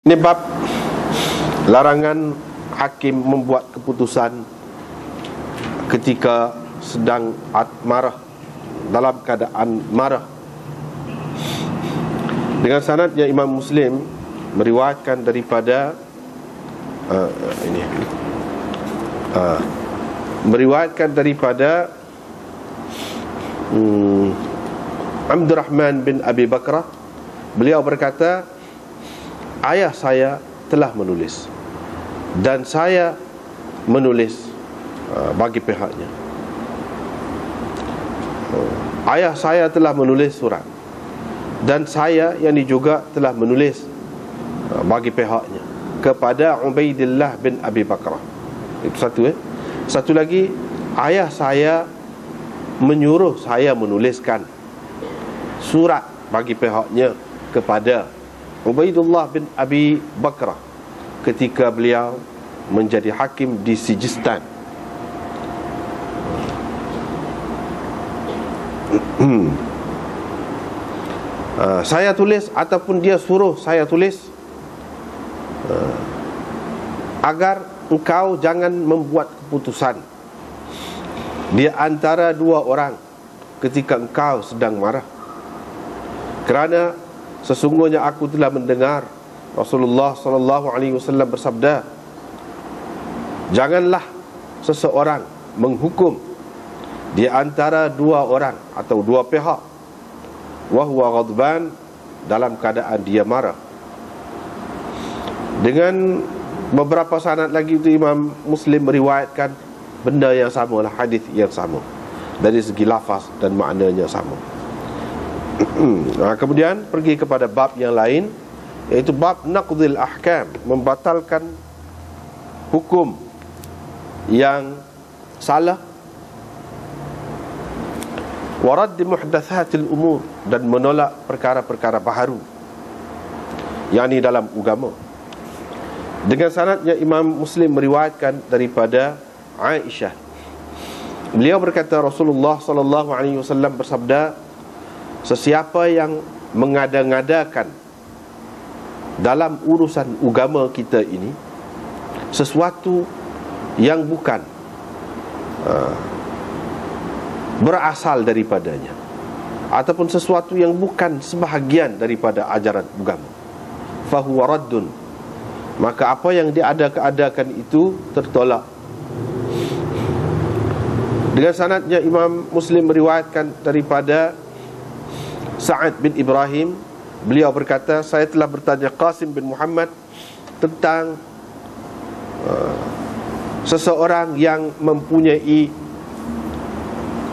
Ini bab larangan hakim membuat keputusan ketika sedang marah, dalam keadaan marah. Dengan sanadnya Imam Muslim meriwayatkan daripada Abdurrahman bin Abi Bakrah. Beliau berkata, ayah saya telah menulis dan saya menulis bagi pihaknya. Ayah saya telah menulis surat dan saya yang juga telah menulis bagi pihaknya kepada Ubaidillah bin Abi Bakrah. Itu satu. Satu lagi, ayah saya menyuruh saya menuliskan surat bagi pihaknya kepada Ubaidullah bin Abi Bakrah ketika beliau menjadi hakim di Sijistan. Saya tulis ataupun dia suruh saya tulis agar engkau jangan membuat keputusan di antara dua orang ketika engkau sedang marah, kerana sesungguhnya aku telah mendengar Rasulullah SAW bersabda, janganlah seseorang menghukum di antara dua orang atau dua pihak wa huwa ghadban, dalam keadaan dia marah. Dengan beberapa sanad lagi itu Imam Muslim meriwayatkan benda yang sama lah, hadis yang sama dari segi lafaz dan maknanya sama. Kemudian pergi kepada bab yang lain, iaitu bab naqdil ahkam, membatalkan hukum yang salah, wa radd muhdatsatil umur, dan menolak perkara-perkara baharu yakni dalam agama. Dengan sanadnya Imam Muslim meriwayatkan daripada Aisyah. Beliau berkata, Rasulullah SAW bersabda, sesiapa yang mengada-ngadakan dalam urusan agama kita ini sesuatu yang bukan berasal daripadanya, ataupun sesuatu yang bukan sebahagian daripada ajaran agama, fahuwa raddun, maka apa yang diadakan itu tertolak. Dengan sanadnya Imam Muslim meriwayatkan daripada Sa'ad bin Ibrahim. Beliau berkata, saya telah bertanya Qasim bin Muhammad tentang seseorang yang mempunyai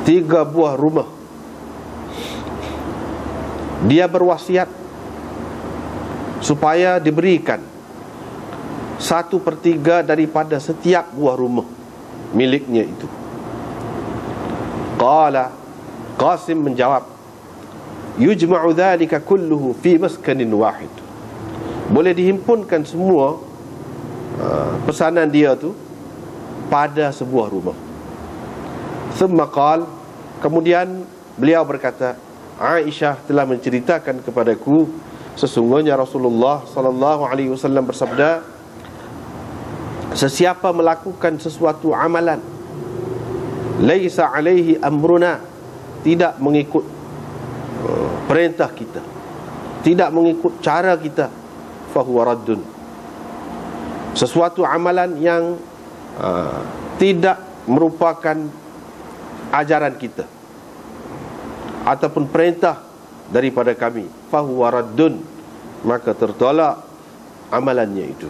3 buah rumah. Dia berwasiat supaya diberikan 1/3 daripada setiap buah rumah miliknya itu. Qala, Qasim menjawab, yujma'u dhalika kulluhu fi maskanin wahid, boleh dihimpunkan semua pesanan dia tu pada sebuah rumah. Thumma qala, kemudian beliau berkata, Aisyah telah menceritakan kepadaku, sesungguhnya Rasulullah SAW bersabda, sesiapa melakukan sesuatu amalan laisa alaihi amruna, tidak mengikut perintah kita, tidak mengikut cara kita, fahuwa raddun, sesuatu amalan yang tidak merupakan ajaran kita ataupun perintah daripada kami, fahuwa raddun, maka tertolak amalannya itu.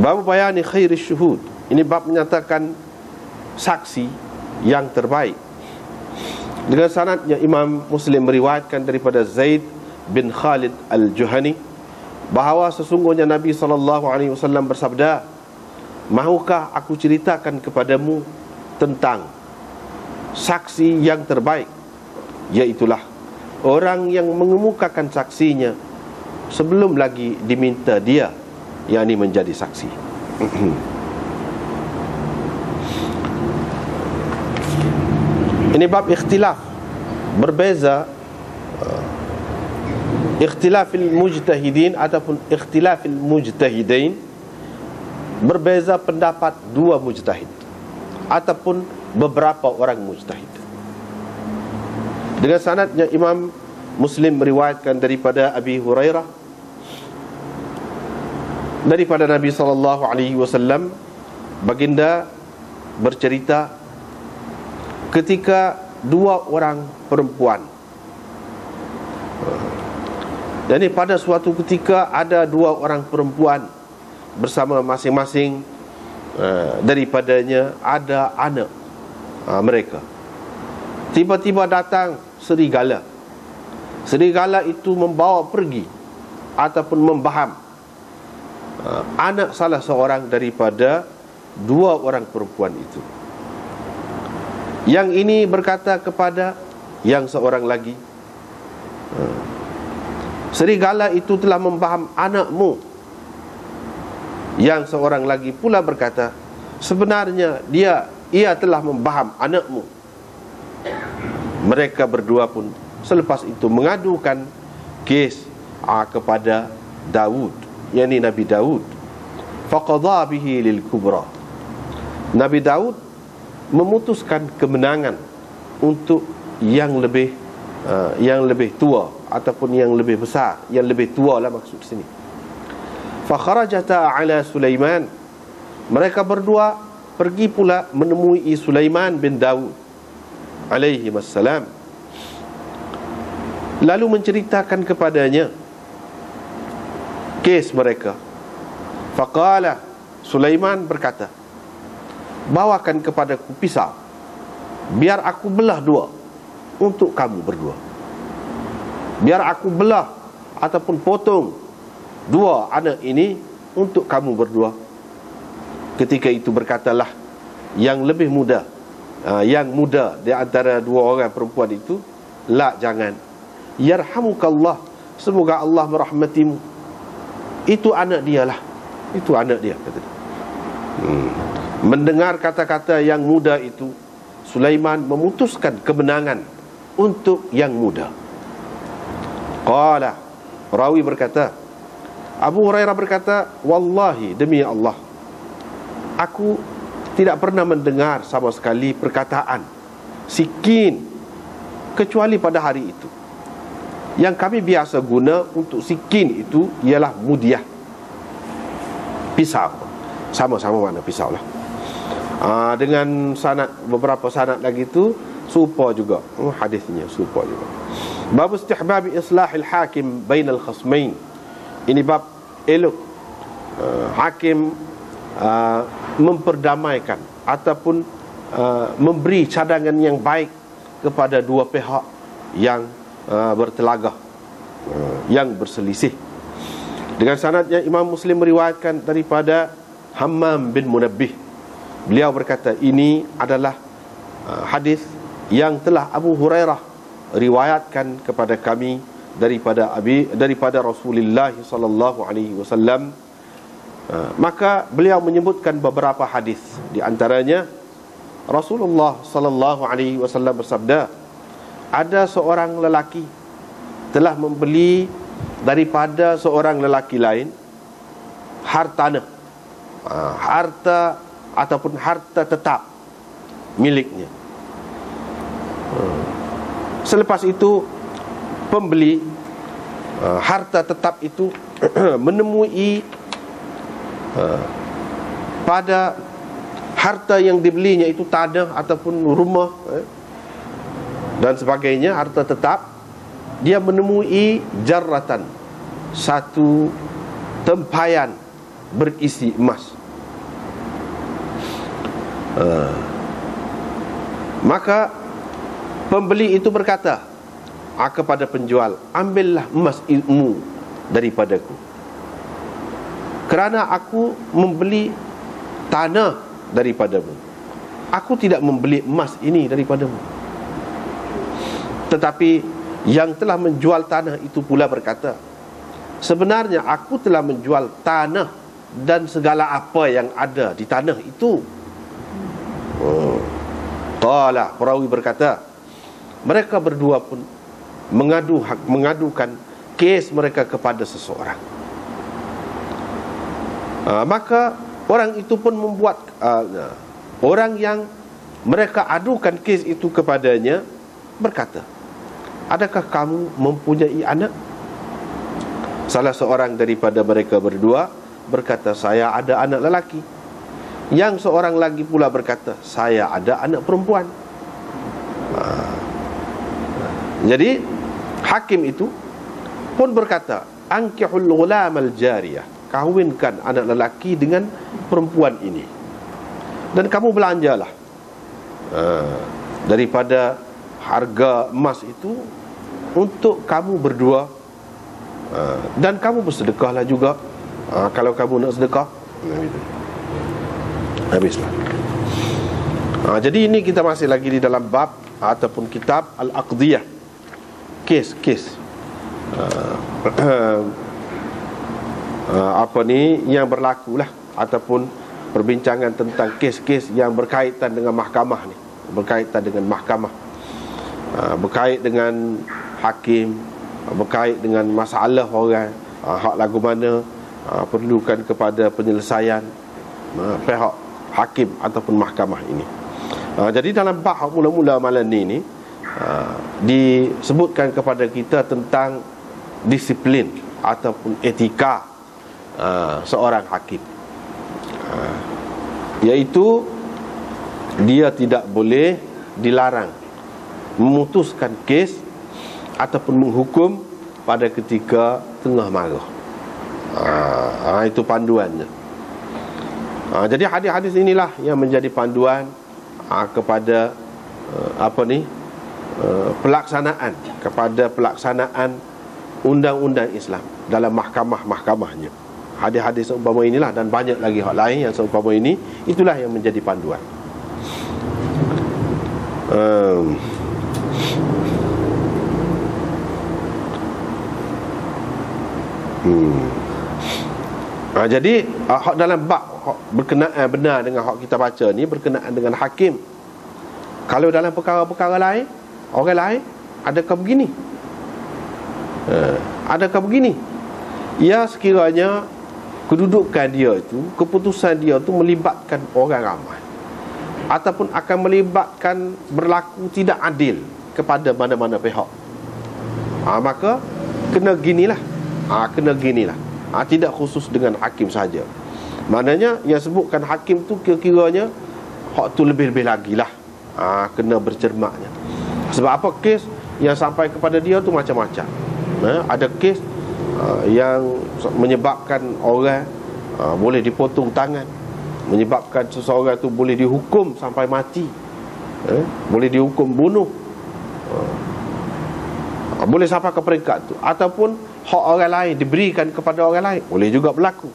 Bab bayani khairis syuhud, ini bab menyatakan saksi yang terbaik. Dengan sanadnya Imam Muslim meriwayatkan daripada Zaid bin Khalid al-Juhani bahawa sesungguhnya Nabi SAW bersabda, mahukah aku ceritakan kepadamu tentang saksi yang terbaik, iaitulah orang yang mengemukakan saksinya sebelum lagi diminta dia, yakni menjadi saksi. Ini bab ikhtilaf, berbeza ikhtilafil mujtahidin ataupun ikhtilafil mujtahidain, berbeza pendapat dua mujtahid ataupun beberapa orang mujtahid. Dengan sanadnya Imam Muslim meriwayatkan daripada Abi Hurairah daripada Nabi SAW, baginda bercerita ketika dua orang perempuan, jadi pada suatu ketika ada dua orang perempuan bersama masing-masing daripadanya ada anak mereka. Tiba-tiba datang serigala. Serigala itu membawa pergi ataupun membaham anak salah seorang daripada dua orang perempuan itu. Yang ini berkata kepada yang seorang lagi, serigala itu telah membaham anakmu. Yang seorang lagi pula berkata, sebenarnya ia telah membaham anakmu. Mereka berdua pun selepas itu mengadukan kes kepada Daud, yakni Nabi Daud. Faqadha bihi lil kubra. Nabi Daud memutuskan kemenangan untuk yang lebih tua ataupun yang lebih besar, yang lebih tua lah maksud sini. Fa kharajata ala Sulaiman. Mereka berdua pergi pula menemui Sulaiman bin Daud alaihi wassalam, lalu menceritakan kepadanya kes mereka. Faqala, Sulaiman berkata, bawakan kepadaku pisau, biar aku belah dua untuk kamu berdua. Biar aku belah ataupun potong dua anak ini untuk kamu berdua. Ketika itu berkatalah yang lebih muda, yang muda di antara dua orang perempuan itu, la, jangan. Yarhamukallah, semoga Allah merahmatimu. Itu anak dia lah, itu anak dia, kata dia. Mendengar kata-kata yang muda itu, Sulaiman memutuskan kemenangan untuk yang muda. Qala, rawi berkata, Abu Hurairah berkata, wallahi, demi Allah, aku tidak pernah mendengar sama sekali perkataan sikin kecuali pada hari itu. Yang kami biasa guna untuk sikin itu ialah mudiah, pisau. Sama-sama makna pisau lah. Dengan sanad, beberapa sanad lagi tu serupa juga, hadisnya serupa juga. Bab istihbab islahil hakim bainal khasmain. Ini bab elok hakim memperdamaikan ataupun memberi cadangan yang baik kepada dua pihak yang bertelagah, yang berselisih. Dengan sanadnya Imam Muslim meriwayatkan daripada Hammam bin Munabbih. Beliau berkata, ini adalah hadis yang telah Abu Hurairah riwayatkan kepada kami daripada Rasulullah sallallahu alaihi wasallam. Maka beliau menyebutkan beberapa hadis. Di antaranya Rasulullah sallallahu alaihi wasallam bersabda, ada seorang lelaki telah membeli daripada seorang lelaki lain harta ataupun harta tetap miliknya. Selepas itu pembeli harta tetap itu menemui pada harta yang dibelinya itu tanah ataupun rumah dan sebagainya, harta tetap, dia menemui jarratan, satu tempayan berisi emas. Maka pembeli itu berkata kepada penjual, ambillah emas ilmu daripadaku, kerana aku membeli tanah daripadamu. Aku tidak membeli emas ini daripadamu. Tetapi yang telah menjual tanah itu pula berkata, sebenarnya aku telah menjual tanah dan segala apa yang ada di tanah itu. Qala, perawi berkata, mereka berdua pun mengadukan kes mereka kepada seseorang. Maka orang itu pun membuat orang yang mereka adukan kes itu kepadanya berkata, adakah kamu mempunyai anak? Salah seorang daripada mereka berdua berkata, saya ada anak lelaki. Yang seorang lagi pula berkata, saya ada anak perempuan. Jadi hakim itu pun berkata, ankihul ghulamal jariyah, kahwinkan anak lelaki dengan perempuan ini, dan kamu belanjalah daripada harga emas itu untuk kamu berdua, dan kamu bersedekahlah juga kalau kamu nak sedekah. Habislah. Jadi ini kita masih lagi di dalam bab ataupun kitab Al-Aqdiyah, kes-kes apa ni yang berlaku lah, ataupun perbincangan tentang kes-kes yang berkaitan dengan mahkamah ni, berkaitan dengan mahkamah, berkait dengan hakim, berkait dengan masalah orang, hak lagu mana perlukan kepada penyelesaian pihak hakim ataupun mahkamah ini. Jadi dalam bab mula-mula malam ni disebutkan kepada kita tentang disiplin ataupun etika seorang hakim, iaitu dia tidak boleh dilarang memutuskan kes ataupun menghukum pada ketika tengah marah. Itu panduannya. Jadi hadis-hadis inilah yang menjadi panduan kepada pelaksanaan, kepada pelaksanaan undang-undang Islam dalam mahkamah-mahkamahnya. Hadis-hadis seumpama inilah, dan banyak lagi hal lain yang seumpama ini, itulah yang menjadi panduan. Jadi dalam bab berkenaan benar dengan hak kita baca ni, berkenaan dengan hakim. Kalau dalam perkara-perkara lain, orang lain, adakah begini? Adakah begini? Ya, sekiranya kedudukan dia itu, keputusan dia itu melibatkan orang ramai, ataupun akan melibatkan berlaku tidak adil kepada mana-mana pihak, maka kena ginilah. Kena ginilah. Tidak khusus dengan hakim saja. Maknanya yang sebutkan hakim tu kira-kiranya hak tu lebih-lebih lagi lah. Kena bercermatnya. Sebab apa? Kes yang sampai kepada dia tu macam-macam. Ada kes yang menyebabkan orang boleh dipotong tangan, menyebabkan seseorang tu boleh dihukum sampai mati, boleh dihukum bunuh, boleh sampai ke peringkat tu. Ataupun hak orang lain diberikan kepada orang lain, boleh juga berlaku.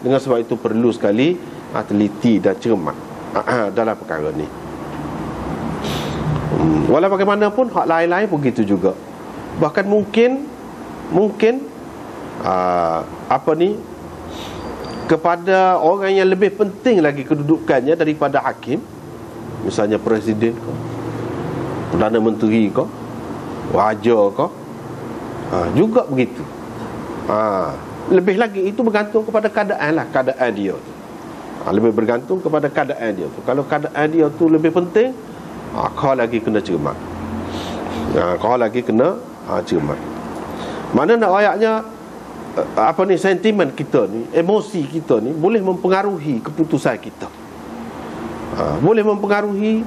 Dengan sebab itu perlu sekali teliti dan cermat dalam perkara ni. Walau bagaimanapun hak lain-lain pun begitu juga. Bahkan mungkin kepada orang yang lebih penting lagi kedudukannya daripada hakim, misalnya presiden ke, Perdana Menteri ke, raja ke, juga begitu. Lebih lagi itu bergantung kepada keadaan lah, keadaan dia tu. Lebih bergantung kepada keadaan dia tu. Kalau keadaan dia tu lebih penting, kau lagi kena cermat. Kau lagi kena cermat. Mana nak ayatnya sentimen kita ni, emosi kita ni boleh mempengaruhi keputusan kita. Boleh mempengaruhi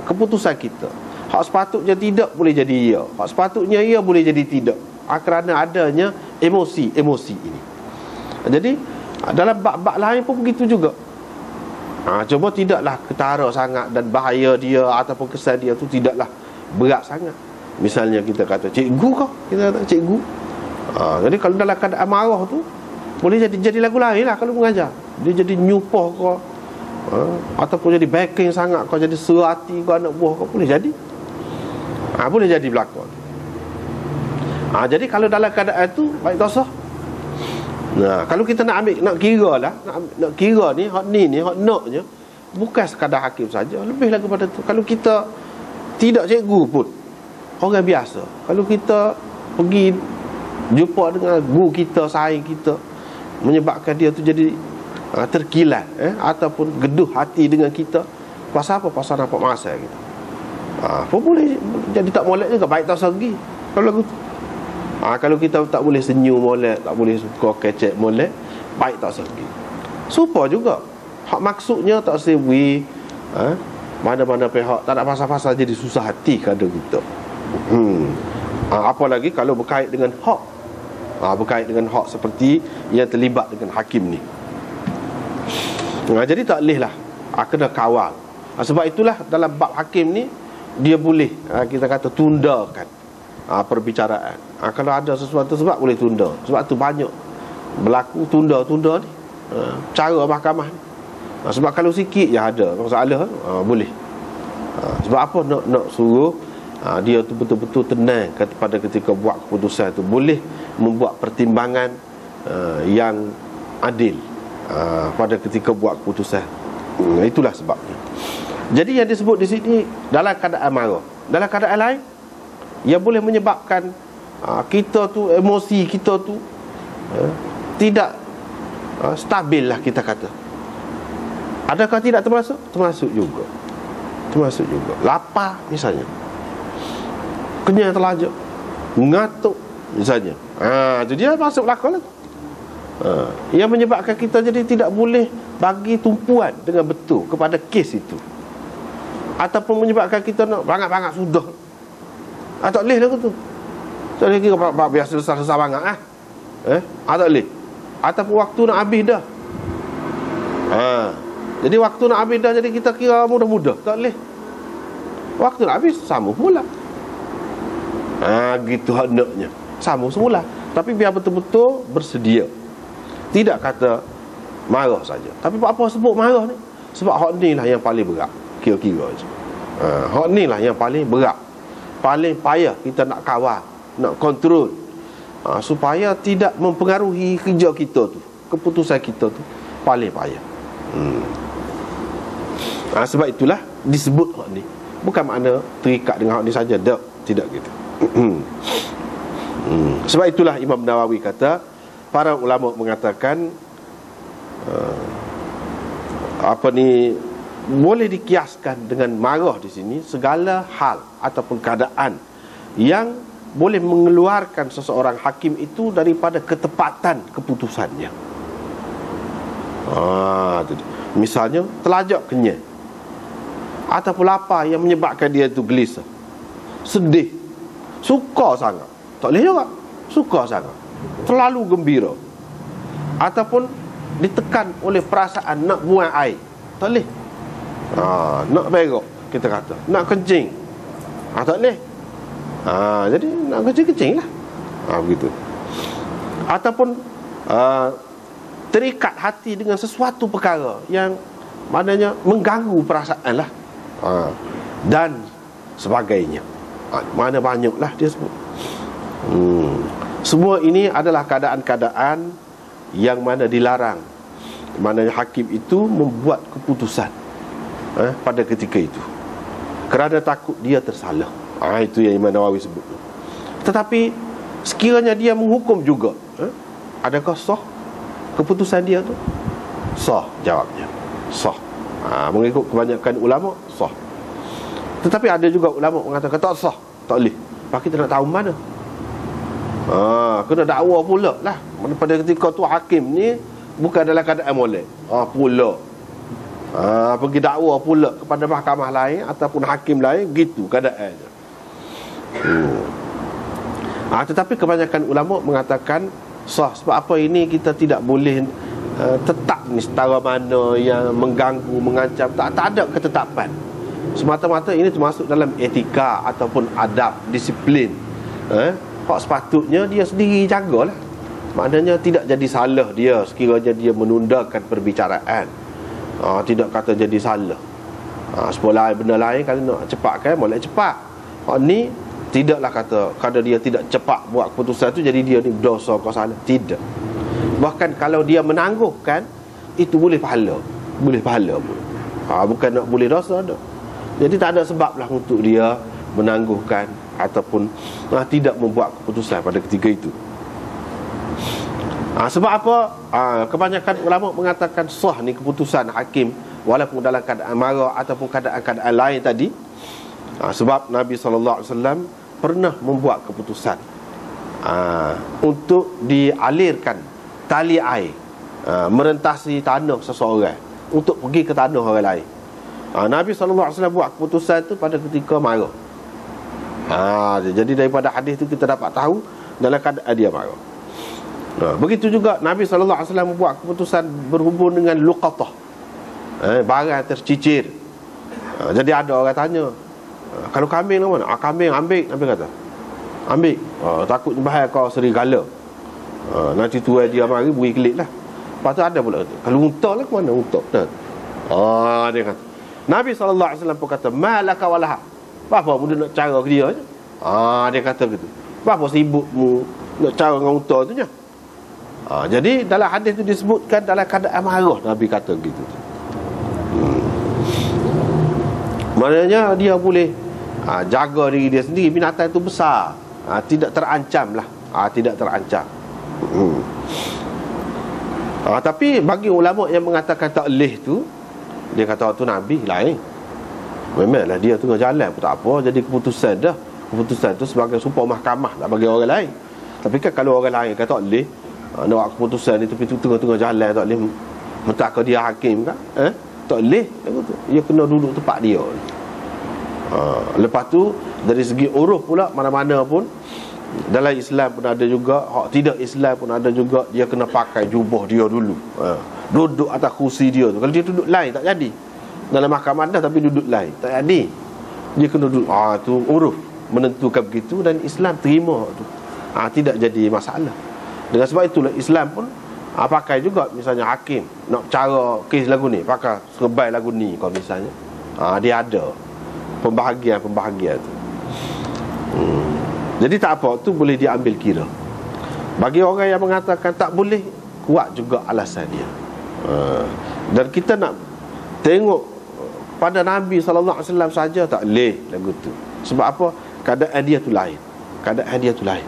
keputusan kita. Hak sepatutnya tidak boleh jadi ya, hak sepatutnya ya boleh jadi tidak, kerana adanya emosi ini. Jadi dalam bab-bab lain pun begitu juga. Cuma tidaklah ketara sangat, dan bahaya dia ataupun kesan dia tu tidaklah berat sangat. Misalnya kita kata cikgu kau, kita kata cikgu. Jadi kalau dalam keadaan marah tu, boleh jadi lagu lain lah kalau mengajar. Dia jadi nyupoh kau, ataupun jadi backing sangat kau, jadi serati kau anak buah kau, boleh jadi. Boleh jadi berlaku. Jadi kalau dalam keadaan tu, baik tak sah. Kalau kita nak ambil, nak kira lah, nak kira ni, hak naknya bukan sekadar hakim saja, lebih lagi pada tu. Kalau kita tidak cikgu pun, orang biasa, kalau kita pergi jumpa dengan guru kita, saing kita, menyebabkan dia tu jadi terkilat, ataupun geduh hati dengan kita. Pasal apa? Pasal nampak masa kita. Apa boleh jadi tak molek juga, baik tak segi kalau lagu tu. Kalau kita tak boleh senyum molek, tak boleh suka kecek molek, baik tak segi. Supa juga hak maksudnya tak sewi, mana-mana pihak tak nak pasal-pasal jadi susah hati kada kita. Apalagi kalau berkait dengan hak, berkait dengan hak seperti yang terlibat dengan hakim ni. Jadi tak boleh lah, kena kawal. Sebab itulah dalam bab hakim ni dia boleh, kita kata, tundakan perbicaraan. Kalau ada sesuatu sebab boleh tunda. Sebab tu banyak berlaku tunda-tunda ni, cara mahkamah ni. Sebab kalau sikit je ada masalah, boleh. Sebab apa nak suruh dia tu betul-betul tenang pada ketika buat keputusan tu, boleh membuat pertimbangan yang adil pada ketika buat keputusan. Itulah sebabnya. Jadi yang disebut di sini dalam keadaan marah. Dalam keadaan lain yang boleh menyebabkan kita tu, emosi kita tu tidak stabil lah, kita kata. Adakah tidak termasuk? Termasuk juga. Termasuk juga. Lapar misalnya, kenyang terlajak, ngantuk misalnya, itu dia masuk belakang lah. Yang menyebabkan kita jadi tidak boleh bagi tumpuan dengan betul kepada kes itu, ataupun menyebabkan kita nak bangat-bangat sudah. Tak boleh lah tu. Tak boleh kira biasa susah-susah banget tak boleh. Ataupun waktu nak habis dah. Jadi waktu nak habis dah, jadi kita kira mudah-mudah. Tak boleh. Waktu nak habis sama pula. Gitu hendaknya, sama semula. Tapi biar betul-betul bersedia. Tidak kata marah saja. Tapi apa sebut marah ni? Sebab hak ni lah yang paling berat, kira-kira je. Hak ni lah yang paling berat, paling payah kita nak kawal, nak kontrol, supaya tidak mempengaruhi kerja kita tu, keputusan kita tu, paling payah. Sebab itulah disebut hak ni. Bukan makna terikat dengan hak ni saja, tidak gitu. Sebab itulah Imam Nawawi kata, para ulama mengatakan boleh dikiaskan dengan marah di sini segala hal ataupun keadaan yang boleh mengeluarkan seseorang hakim itu daripada ketepatan keputusannya. Misalnya terlajak kenyang, ataupun lapar yang menyebabkan dia itu gelisah, sedih, suka sangat. Tak boleh juga suka sangat, terlalu gembira, ataupun ditekan oleh perasaan nak buang air. Tak boleh. Nak berak, kita kata, nak kencing, tak boleh. Jadi nak kencing lah, begitu. Ataupun terikat hati dengan sesuatu perkara yang maknanya mengganggu perasaan lah, dan sebagainya. Mana banyaklah dia sebut. Semua ini adalah keadaan-keadaan yang mana dilarang, maknanya hakim itu membuat keputusan pada ketika itu kerana takut dia tersalah. Itu yang Imam Nawawi sebut. Tetapi sekiranya dia menghukum juga, adakah sah keputusan dia tu? Sah, jawabnya sah. Mengikut kebanyakan ulama, sah. Tetapi ada juga ulama mengatakan tak sah, tak boleh. Lepas kita nak tahu mana, kena dakwa pula lah. Pada ketika tu hakim ni bukan dalam keadaan molek, pula pergi dakwa pula kepada mahkamah lain ataupun hakim lain, gitu keadaannya. Tetapi kebanyakan ulama mengatakan sah. Sebab apa? Ini kita tidak boleh tetap ni setara mana yang mengganggu, mengancam. Tak ada ketetapan. Semata-mata ini termasuk dalam etika ataupun adab, disiplin. Hak sepatutnya dia sendiri jagalah. Maknanya tidak jadi salah dia sekiranya dia menundakan perbicaraan. Tidak kata jadi salah. Sepolah benda lain kalau nak cepatkan, boleh cepat. Hak ni tidaklah kata kalau dia tidak cepat buat keputusan tu jadi dia ni berdosa ke salah. Tidak. Bahkan kalau dia menangguhkan, itu boleh pahala. Boleh pahala pun. Bukan nak boleh dosa dah. Jadi tak ada sebab lah untuk dia menangguhkan ataupun tidak membuat keputusan pada ketika itu. Sebab apa? Kebanyakan ulama mengatakan sah ni keputusan hakim, walaupun dalam keadaan marah ataupun keadaan lain tadi. Sebab Nabi SAW pernah membuat keputusan untuk dialirkan tali air, merentasi tanah seseorang untuk pergi ke tanah orang lain. Nabi SAW buat keputusan tu pada ketika marah. Jadi daripada hadis tu kita dapat tahu dalam keadaan dia marah. Begitu juga Nabi SAW buat keputusan berhubung dengan luqatah, barang tercicir. Jadi ada orang tanya, kalau kambing lah mana? Kambing ambil, Nabi kata ambil, takut bahaya kau serigala. Nanti tuai dia mari beri kelik lah. Lepas tu ada pula, kalau unta lah ke mana unta? Dia kata, Nabi SAW pun kata, malaka walaha, apa mu nak cara ke dia je? Dia kata begitu. Apa sibukmu nak cara dengan unta tu je? Jadi dalam hadis tu disebutkan dalam keadaan marah, Nabi kata gitu. Maknanya dia boleh jaga diri dia sendiri. Binatang itu besar, tidak terancam lah, tidak terancam. Tapi bagi ulama yang mengatakan tak boleh tu, dia kata tu Nabi lain. Memanglah dia tengah jalan pun tak apa, jadi keputusan dah. Keputusan tu sebagai sumpah mahkamah tak bagi orang lain. Tapi kan kalau orang lain kata tak boleh, nak buat keputusan itu tengah-tengah jalan tak boleh, mentakkan dia hakim kan? Tak boleh. Dia kena duduk tempat dia. Lepas tu dari segi uruf pula, mana-mana pun dalam Islam pun ada juga, hak tidak Islam pun ada juga, dia kena pakai jubah dia dulu, duduk atas kursi dia tu. Kalau dia duduk lain tak jadi. Dalam mahkamah dah tapi duduk lain tak jadi. Dia kena duduk. Tu uruf menentukan begitu, dan Islam terima tu. Tidak jadi masalah. Dengan sebab itulah Islam pun pakai juga, misalnya hakim nak cara kes lagu ni, pakai serbai lagu ni kalau misalnya. Dia ada pembahagian tu. Jadi tak apa, tu boleh diambil kira. Bagi orang yang mengatakan tak boleh, kuat juga alasan dia. Dan kita nak tengok pada Nabi SAW saja tak boleh lagu tu. Sebab apa? Keadaan dia tu lain. Keadaan dia tu lain.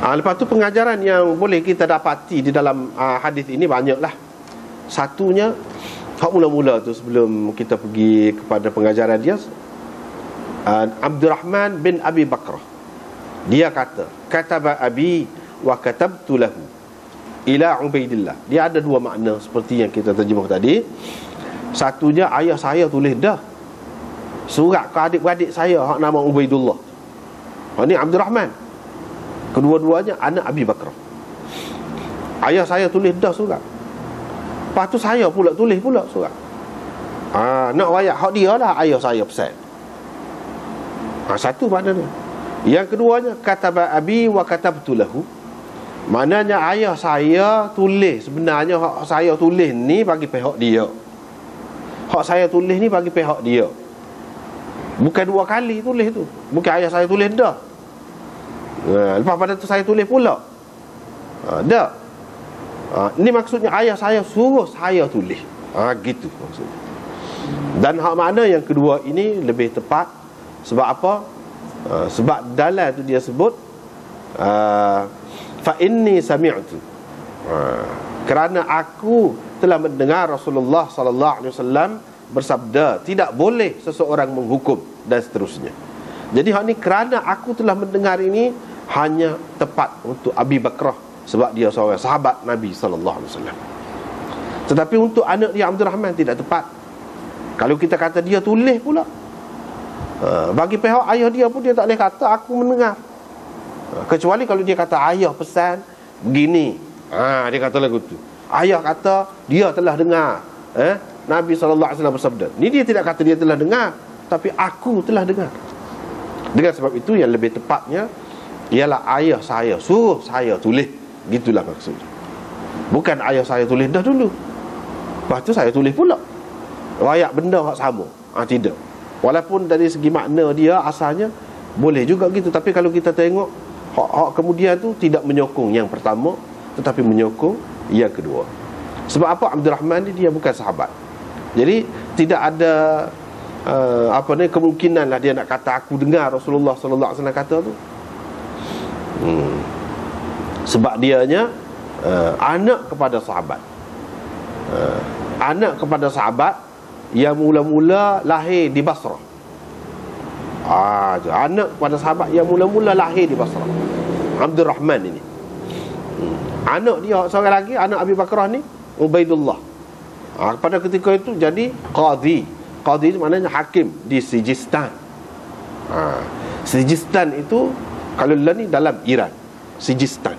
Lepas tu pengajaran yang boleh kita dapati di dalam hadis ini banyaklah. Satunya, hak mula-mula tu sebelum kita pergi kepada pengajaran dia, Abdurrahman bin Abi Bakrah, dia kata, kataba abi wa katabtu lahu ila Ubaidillah. Dia ada dua makna seperti yang kita terjemah tadi. Satunya, ayah saya tulis dah surat ke adik-beradik saya hak nama Ubaidullah. Ini Abdurrahman. Kedua-duanya anak Abi Bakrah. Ayah saya tulis dah surat. Lepas tu saya pula tulis pula surat. Nak wayak hak dia lah ayah saya pesan. Satu maknanya. Yang keduanya, kataba abi wa katabtu lahu. Maknanya ayah saya tulis. Sebenarnya hak saya tulis ni bagi pihak dia. Hak saya tulis ni bagi pihak dia. Bukan dua kali tulis tu. Bukan ayah saya tulis dah. Lepas pada tu saya tulis pula. Dah. Ini maksudnya ayah saya suruh saya tulis. Gitu maksudnya. Dan hak makna yang kedua ini lebih tepat. Sebab apa? Sebab dalam tu dia sebut fa inni sami'tu, kerana aku telah mendengar Rasulullah SAW bersabda, tidak boleh seseorang menghukum, dan seterusnya. Jadi hak ni kerana aku telah mendengar ini hanya tepat untuk Abi Bakrah, sebab dia seorang sahabat Nabi SAW. Tetapi untuk anak dia Abdurrahman tidak tepat. Kalau kita kata dia tulis pula, bagi pihak ayah dia pun dia tak boleh kata aku mendengar. Kecuali kalau dia kata ayah pesan begini, dia kata lagu tu. Ayah kata dia telah dengar Nabi SAW bersabda. Ni dia tidak kata dia telah dengar, tapi aku telah dengar. Dengan sebab itu yang lebih tepatnya ialah ayah saya suruh saya tulis. Gitulah maksudnya. Bukan ayah saya tulis dah dulu, lepas tu saya tulis pula. Rayak benda hak sama. Tidak. Walaupun dari segi makna dia asalnya boleh juga gitu. Tapi kalau kita tengok hak kemudian tu tidak menyokong yang pertama, tetapi menyokong yang kedua. Sebab apa? Abdurrahman ni dia bukan sahabat. Jadi tidak ada kemungkinan lah dia nak kata aku dengar Rasulullah SAW kata tu. Sebab dianya anak kepada sahabat, anak kepada sahabat yang mula-mula lahir di Basrah. Anak kepada sahabat yang mula-mula lahir di Basrah, Abdul Rahman ini. Anak dia seorang lagi, anak Abi Bakrah ni, Ubaidullah. Pada ketika itu jadi qadhi. Qadhi itu maknanya hakim di Sijistan. Sijistan itu kalau ni dalam Iran, Sijistan.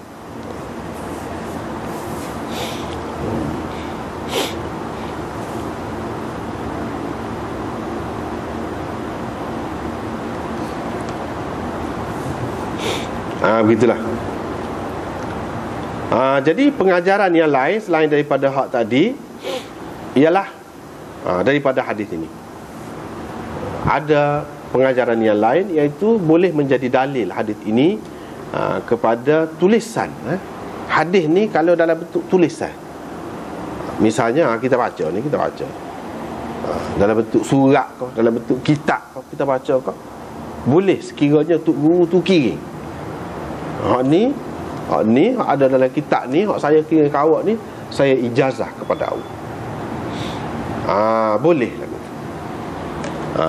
Begitulah. Jadi pengajaran yang lain selain daripada hak tadi ialah daripada hadis ini ada pengajaran yang lain, iaitu boleh menjadi dalil hadis ini kepada tulisan. Hadis ni kalau dalam bentuk tulisan, misalnya kita baca ni, kita baca dalam bentuk surat kau, dalam bentuk kitab kau, kita baca kau, boleh sekiranya tok guru tu kirim hak ni ada dalam kitab ni, hak saya kirim ke awak ni, saya ijazah kepada awak. Boleh lah.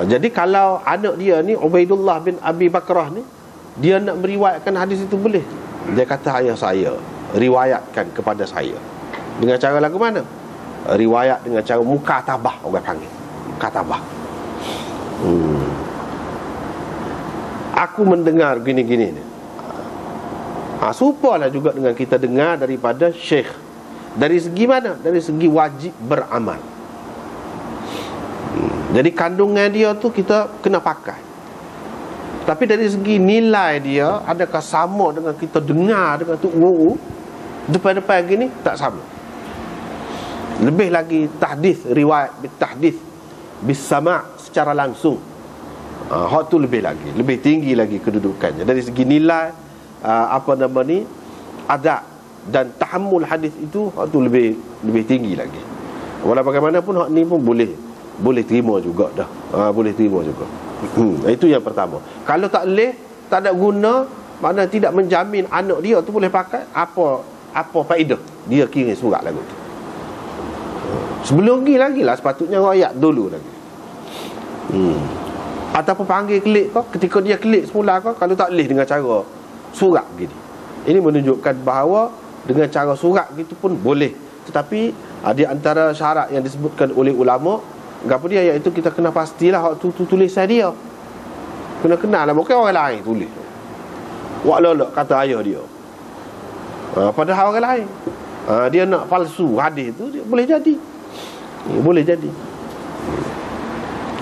Jadi kalau anak dia ni Ubaidullah bin Abi Bakrah ni, dia nak meriwayatkan hadis itu, boleh. Dia kata ayah saya riwayatkan kepada saya. Dengan cara lagu mana? Riwayat dengan cara mukatabah, orang panggil mukatabah. Aku mendengar gini-gini ni. Serupalah juga dengan kita dengar daripada syekh. Dari segi mana? Dari segi wajib beramal. Jadi kandungan dia tu kita kena pakai. Tapi dari segi nilai dia, adakah sama dengan kita dengar dengan tok guru depan-depan gini? Tak sama. Lebih lagi tahdits, riwayat bitahdits bisama' secara langsung. Hak tu lebih lagi, lebih tinggi lagi kedudukannya. Dari segi nilai adab dan tahammul hadis itu, hak tu lebih tinggi lagi. Walau bagaimanapun hak ni pun boleh terima juga dah. Boleh terima juga. Itu yang pertama. Kalau tak boleh, tak ada guna, maknanya tidak menjamin anak dia tu boleh pakai, apa faedah dia kirim surat lagu tu. Sebelum lagi lah sepatutnya royak dulu lagi. Ataupun panggil klik kau, ketika dia klik semula kau, kalau tak boleh dengan cara surat begini. Ini menunjukkan bahawa dengan cara surat gitu pun boleh. Tetapi di antara syarat yang disebutkan oleh ulama, apa dia, iaitu kita kena pastilah hak tu tulisan dia. Kena kenal lah, bukan orang lain tulis. Wak lolok kata ayah dia. Padahal orang lain. Dia nak palsu hadis tu, dia boleh jadi. Boleh jadi.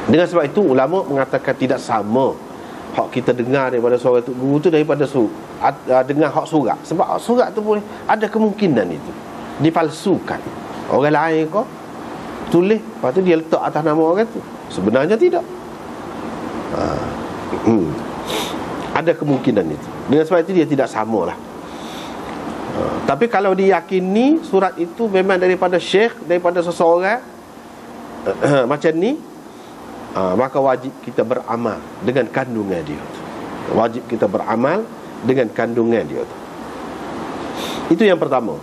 Dengan sebab itu ulama mengatakan tidak sama hak kita dengar daripada suara tok guru tu daripada dengar hak surat. Sebab hak surat tu boleh ada kemungkinan itu dipalsukan. Orang lain kau tulis, lepas tu dia letak atas nama orang tu. Sebenarnya tidak. Ada kemungkinan itu. Dengan sebab itu dia tidak samalah. Tapi kalau diyakini surat itu memang daripada syekh, daripada seseorang macam ni, maka wajib kita beramal dengan kandungan dia. Wajib kita beramal dengan kandungan dia. Itu yang pertama.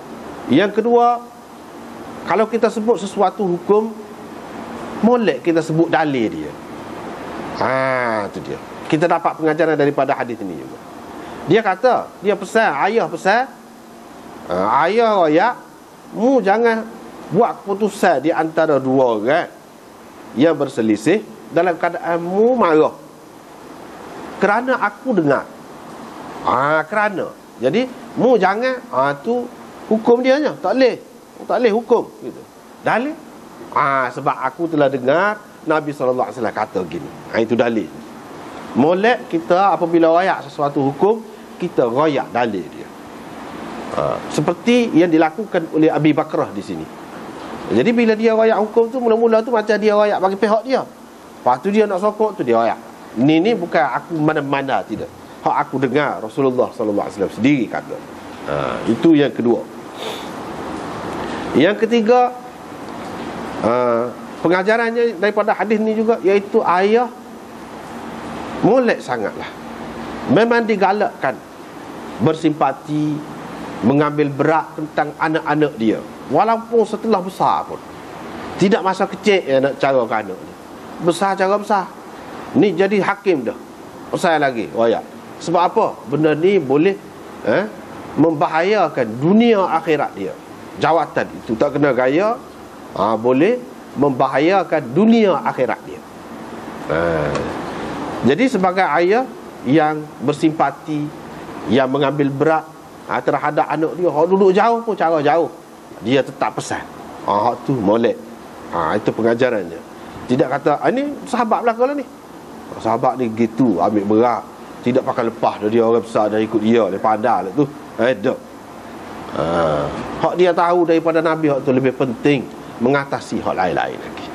Yang kedua, kalau kita sebut sesuatu hukum, molek kita sebut dalil dia. Itu dia. Kita dapat pengajaran daripada hadis ini juga. Dia kata, dia pesan, ayah pesan, ayah royak, mu jangan buat keputusan di antara dua orang yang berselisih dalam keadaan mu marah kerana aku dengar. Kerana. Jadi mu jangan, tu hukum dia nya, tak boleh hukum gitu. Dalil, sebab aku telah dengar Nabi SAW kata gini. Itu dalil. Molek kita apabila royak sesuatu hukum, kita royak dalil dia. Seperti yang dilakukan oleh Abi Bakrah di sini. Jadi bila dia royak hukum tu, mula-mula tu macam dia royak bagi pihak dia. Lepas tu dia nak sokong tu dia royak. Ni bukan aku mana-mana, tidak. Hak aku dengar Rasulullah SAW sendiri kata. Itu yang kedua. Yang ketiga, pengajarannya daripada hadis ni juga, iaitu ayah molek sangatlah. Memang digalakkan bersimpati, mengambil berat tentang anak-anak dia, walaupun setelah besar pun. Tidak masa kecil nak cara ke anak ni, besar cara besar. Ni jadi hakim dah, besar lagi royak. Sebab apa? Benda ni boleh membahayakan dunia akhirat dia. Jawatan itu tak kena gaya, boleh membahayakan dunia akhirat dia. Jadi sebagai ayah yang bersimpati, yang mengambil berat terhadap anak dia, hak duduk jauh pun cara jauh, dia tetap pesan. Hak tu molek. Itu pengajarannya. Tidak kata ni sahabat belaka lah ni, sahabat ni gitu ambil berat, tidak pakai lepas dia orang besar dah ikut dia, dia pandai lah tu. Tak. Hak dia tahu daripada Nabi, hak tu lebih penting mengatasi hak lain-lain lagi.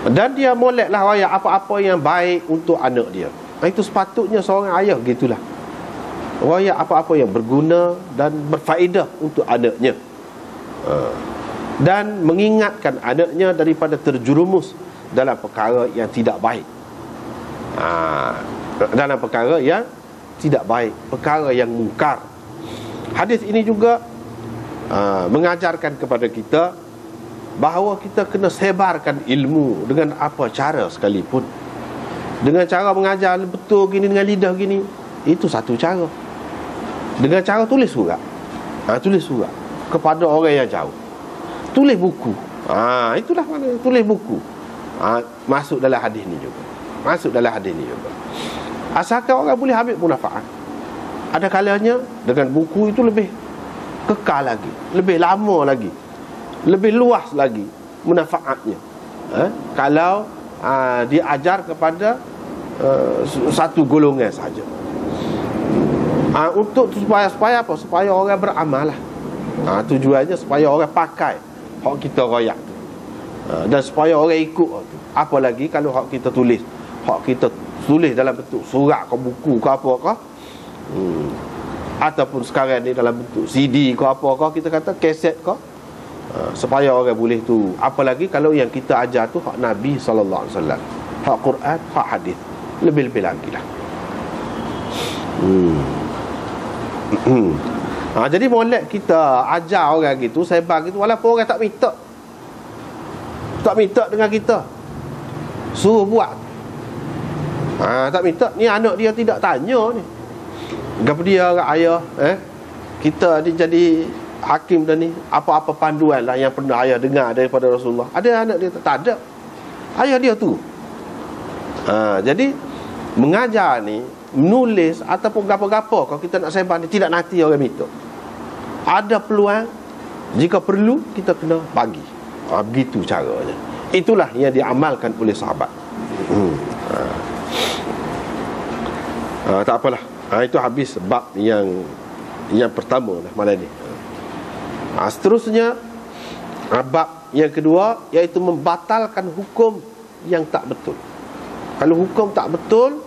Dan dia moleklah raya apa-apa yang baik untuk anak dia. Itu sepatutnya seorang ayah gitulah, raya apa-apa yang berguna dan berfaedah untuk anaknya, dan mengingatkan anaknya daripada terjerumus dalam perkara yang tidak baik. Dalam perkara yang tidak baik, perkara yang mungkar. Hadis ini juga mengajarkan kepada kita bahawa kita kena sebarkan ilmu dengan apa cara sekalipun. Dengan cara mengajar betul gini, dengan lidah gini, itu satu cara. Dengan cara tulis surat, tulis surat kepada orang yang jauh, tulis buku, itulah mana tulis buku. Masuk dalam hadis ni juga, masuk dalam hadis ni juga. Asalkan orang boleh ambil manfaat. Ada kalanya dengan buku itu lebih kekal lagi, lebih lama lagi, lebih luas lagi manfaatnya. Kalau diajar kepada satu golongan saja. Untuk supaya apa? Supaya orang beramal lah. Tujuannya supaya orang pakai hak kita royak tu, dan supaya orang ikut tu. Apalagi kalau hak kita tulis, hak kita tulis dalam bentuk surat ke buku ke apa ke, ataupun sekarang ni dalam bentuk CD ke apa ke, kita kata kaset ke, supaya orang boleh tu. Apalagi kalau yang kita ajar tu hak Nabi SAW, hak Quran, hak hadis, lebih-lebih lagi lah. Jadi molek kita ajar orang gitu, sebar gitu, walaupun orang tak minta dengan kita, suruh buat. Tak minta. Ni anak dia tidak tanya ni, kenapa dia kat ayah, kita ni jadi hakim dah ni, apa-apa panduan lah yang pernah ayah dengar daripada Rasulullah. Ada anak dia tak ada, ayah dia tu. Jadi mengajar ni, menulis ataupun gapo-gapo, kalau kita nak sebar ni, tidak nanti orang minta. Ada peluang, jika perlu kita kena bagi. Begitu caranya. Itulah yang diamalkan oleh sahabat. Tak apalah. Itu habis bab yang pertama lah malam ni. Seterusnya bab yang kedua, iaitu membatalkan hukum yang tak betul. Kalau hukum tak betul,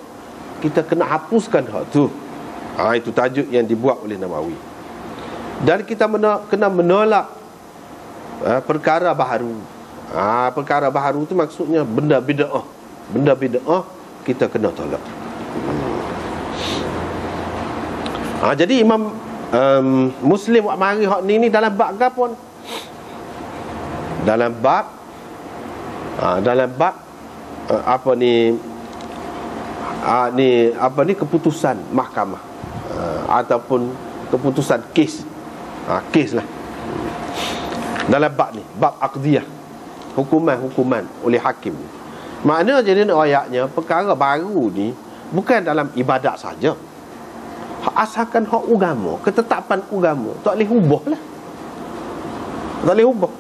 kita kena hapuskan hak tu. Itu tajuk yang dibuat oleh Nawawi. Dan kita kena menolak perkara baharu. Perkara baharu tu maksudnya benda bid'ah. Benda bid'ah kita kena tolak. Jadi Imam Muslim buat mari hak ni dalam bab apa ni? Dalam bab apa ni? Keputusan mahkamah, ataupun keputusan kes. Kes lah. Dalam bab ni, bab aqdiyah, hukuman oleh hakim. Makna jadi ayatnya, perkara baru ni bukan dalam ibadat saja. Asalkan hak agama, ketetapan agama, tak boleh ubah lah. Tak boleh ubah.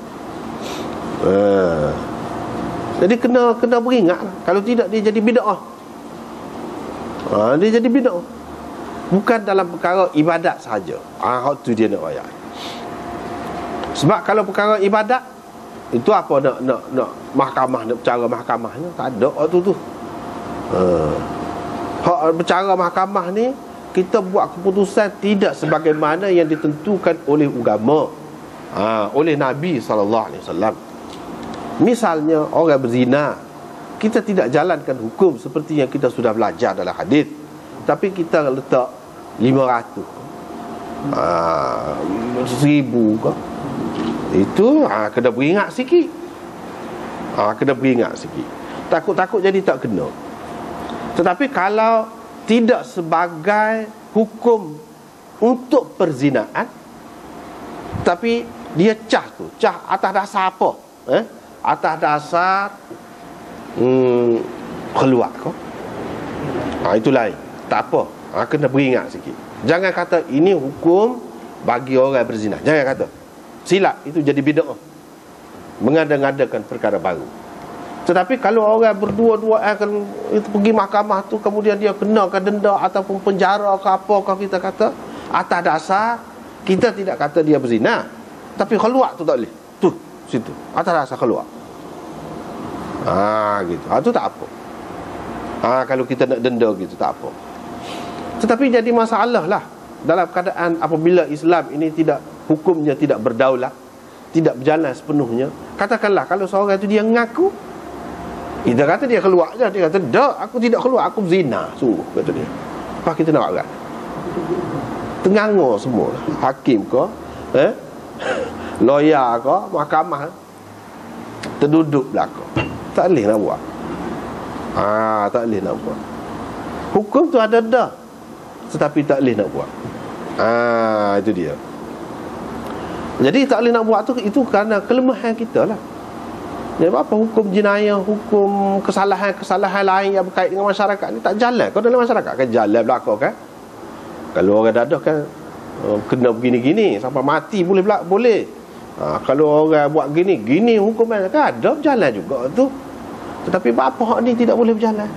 Jadi kena beringat lah. Kalau tidak, dia jadi bid'ah. Dia jadi bid'ah. Bukan dalam perkara ibadat saja. Hak tu dia nak ayat. Sebab kalau perkara ibadat, itu apa nak mahkamah, nak bercara mahkamahnya, tak ada hak tu. Hak bercara mahkamah ni, kita buat keputusan tidak sebagaimana yang ditentukan oleh agama, oleh Nabi SAW. Misalnya orang berzina, kita tidak jalankan hukum seperti yang kita sudah belajar dalam hadis, tapi kita letak 500, 1000 ke. Itu kena beringat sikit. Kena beringat sikit. Takut-takut jadi tak kena. Tetapi kalau tidak sebagai hukum untuk perzinaan, tapi dia cah atas dasar apa? Atas dasar keluar kau. Itu lain. Tak apa. Kena beringat sikit. Jangan kata ini hukum bagi orang berzina. Jangan kata. Silap, itu jadi bid'ah. Mengada-ngadakan perkara baru. Tetapi kalau orang berdua-dua akan itu pergi mahkamah tu, kemudian dia kenakan denda ataupun penjara ke apa, kalau kita kata atas dasar kita tidak kata dia berzina, tapi keluar tu tak boleh. Tu situ atas dasar keluar. Gitu. Tu tak apa. Kalau kita nak denda gitu tak apa. Tetapi jadi masalah lah dalam keadaan apabila Islam ini tidak, hukumnya tidak berdaulat, tidak berjalan sepenuhnya. Katakanlah kalau seorang itu dia mengaku, kita kata dia keluar je, dia kata dak, aku tidak keluar, aku berzina, sungguh, kata dia. Apa kita nak buat? Tengangor semua, hakim ke, lawyer ke, mahkamah terduduk belakang. Tak boleh nak buat. Tak boleh nak buat. Hukum tu ada dah, tetapi tak boleh nak buat. Itu dia. Jadi tak boleh nak buat tu, itu kerana kelemahan kita lah. Jadi apa hukum jenayah, hukum kesalahan lain yang berkait dengan masyarakat ni tak jalan. Kau dalam masyarakat kan jalan belakang kan. Kalau orang dadah kan kena begini-gini sampai mati boleh. Kalau orang buat gini hukuman kan ada berjalan juga tu. Tetapi apa hak ni tidak boleh berjalan.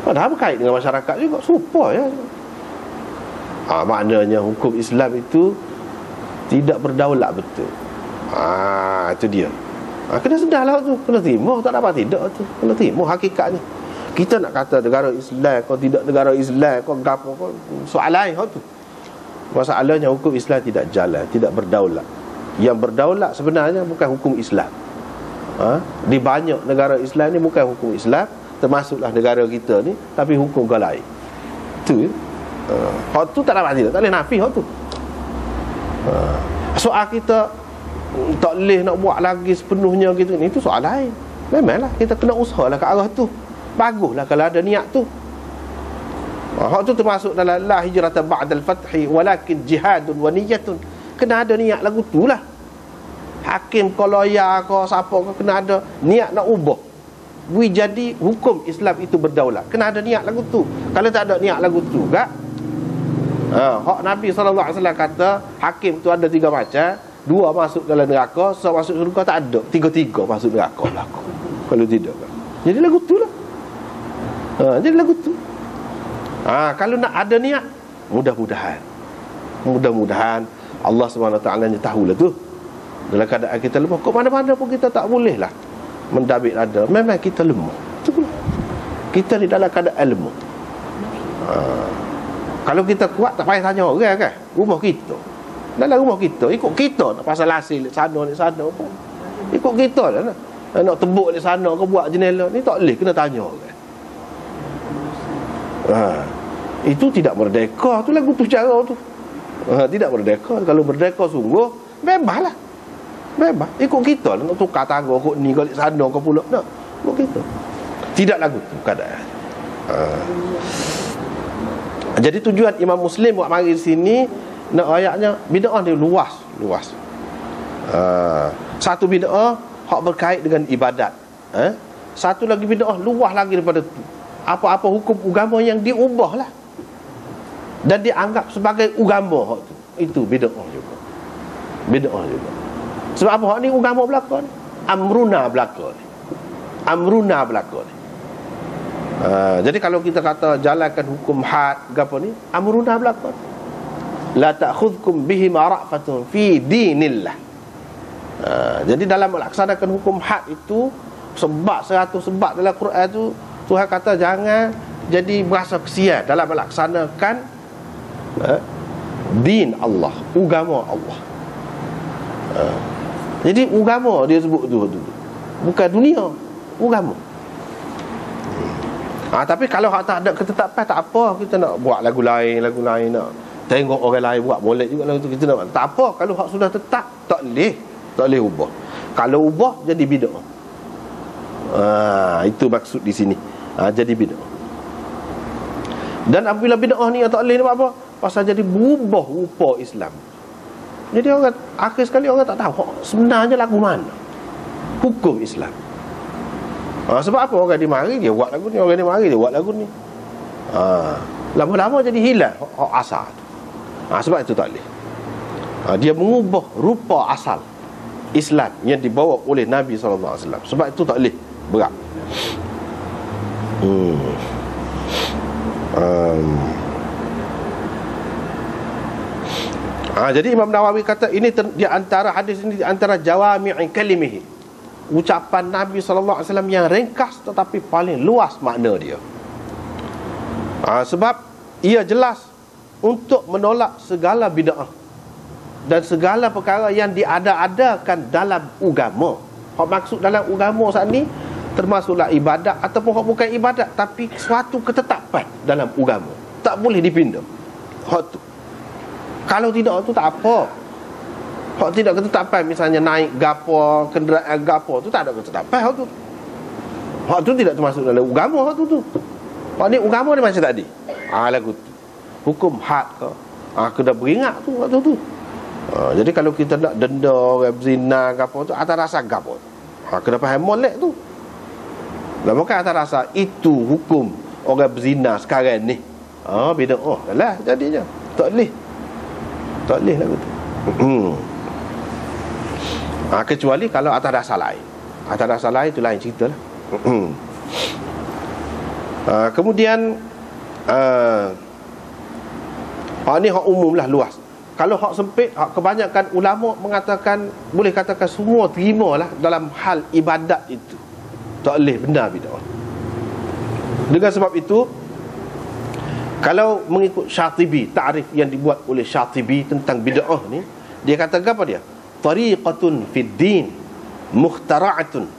Padahal berkait dengan masyarakat juga, serupa ya. Maknanya hukum Islam itu tidak berdaulat betul. Itu dia. Kena sedar lah tu, kena terima, tak dapat tidak tu, kena terima hakikatnya. Kita nak kata negara Islam, kau tidak negara Islam, kau gapo, kau soal lain tu. Masalahnya hukum Islam tidak jalan, tidak berdaulat. Yang berdaulat sebenarnya bukan hukum Islam. Di banyak negara Islam ni bukan hukum Islam, termasuklah negara kita ni, tapi hukum kau lain. Tu hak tu tak dapat tidak, tak boleh nafi hak tu. Soal kita tak boleh nak buat lagi sepenuhnya gitu ni, itu soal lain. Memanglah kita kena usahalah ke arah tu. Baguslah kalau ada niat tu. Hak tu termasuk dalam la hijrata ba'dal fathi walakin jihadun wa niyyatun. Kena ada niat lagu tu lah. Hakim ko lawyer ko siapa ko kena ada niat nak ubah. Jadi hukum Islam itu berdaulat, kena ada niat lagu tu. Kalau tak ada niat lagu tu gak, hak Nabi SAW kata hakim tu ada 3 macam. 2 masuk dalam neraka, 1 masuk syurga, tak ada. 3 masuk neraka belakang. Kalau tidak kan. Jadi lagu tu lah. Jadi lagu tu. Kalau nak ada niat, mudah-mudahan Allah SWT tahulah tu. Dalam keadaan kita lemah, kok mana-mana pun kita tak boleh lah mendabik ada. Memang kita lemah. Kita ni dalam keadaan lemah. Kalau kita kuat tak payah tanya orang kan. Rumah kita, dalam rumah kita, ikut kita nak pasal hasil sana pun ikut kita lah. Nak tebuk di sana ke buat jendela ni tak boleh, kena tanya orang. Itu tidak merdeka tu lagu tu cara tu. Tidak merdeka. Kalau merdeka sungguh, bebas ikut kita lah. Nak tukar tangga kot ni kali sana ke pula nak ikut kita. Tidak lagu tu keadaan. Jadi tujuan Imam Muslim buat mari sini nak ayatnya bid'ah dia luas. Satu bid'ah hak berkait dengan ibadat. Satu lagi bid'ah luas lagi daripada tu. Apa-apa hukum agama yang diubahlah dan dianggap sebagai agama hak tu. Itu bid'ah juga. Sebab apa hak ni agama belaka ni? Amruna belaka ni. Jadi kalau kita kata jalankan hukum had gapo ni, amruna belaka. La ta'khudhukum bihi ma'rafatun fi dinillah. Jadi dalam melaksanakan hukum had itu, sebab 100 sebab dalam Quran tu Tuhan kata jangan jadi berasa kesian dalam melaksanakan Din Allah, agama Allah. Jadi agama dia sebut tu. Bukan dunia, agama. Tapi kalau hak tak ada ketetapan, tak apa, kita nak buat lagu lain nak tengok orang lain buat, boleh juga lagu tu, kita nak, tak apa. Kalau hak sudah tetap, tak boleh ubah. Kalau ubah jadi bid'ah. Itu maksud di sini. Jadi bid'ah. Dan apabila bid'ah ni tak boleh, buat apa? Pasal jadi berubah rupa Islam. Jadi orang akhir sekali orang tak tahu sebenarnya lagu mana hukum Islam. Sebab apa orang dimari dia buat lagu ni, orang dimari dia buat lagu ni. Lama-lama jadi hilang asal. Sebab itu tak boleh. Dia mengubah rupa asal Islam yang dibawa oleh Nabi SAW. Sebab itu tak boleh, berat. Jadi Imam Nawawi kata ini di antara hadis ini, di antara jawami'i kalimihi, ucapan Nabi SAW yang ringkas tetapi paling luas makna dia. Sebab ia jelas untuk menolak segala bid'ah dan segala perkara yang diada-adakan dalam agama. Hak maksud dalam agama saat ni termasuklah ibadat ataupun hak bukan ibadat, tapi suatu ketetapan dalam agama tak boleh dipindah. Hak tu, kalau tidak tu tak apa. Hak tidak ketetapan, misalnya naik gapo, kenderaan gapo, tu tak ada ketetapan. Hak tu tidak termasuk dalam agama. Hak tu hak ni agama ni macam tadi. Lagu tu hukum had ke, kena beringat tu waktu tu. Jadi kalau kita nak denda orang berzina ke apa tu, atas rasa gapo, kena faham molek tu. Dan bukan atas rasa itu hukum orang berzina sekarang ni. Beda lah jadinya. Tak boleh lagu tu. Kecuali kalau atas dasar lain. Atas dasar lain itu lain cerita lah. Kemudian ni hak umum lah, luas. Kalau hak sempit, kebanyakan ulama mengatakan, boleh katakan semua terimalah dalam hal ibadat itu. Tak boleh benda bid'ah. Dengan sebab itu, kalau mengikut Syatibi, ta'rif yang dibuat oleh Syatibi tentang bid'ah ni, dia katakan apa dia? Tariqatun fid din mukhtara'atun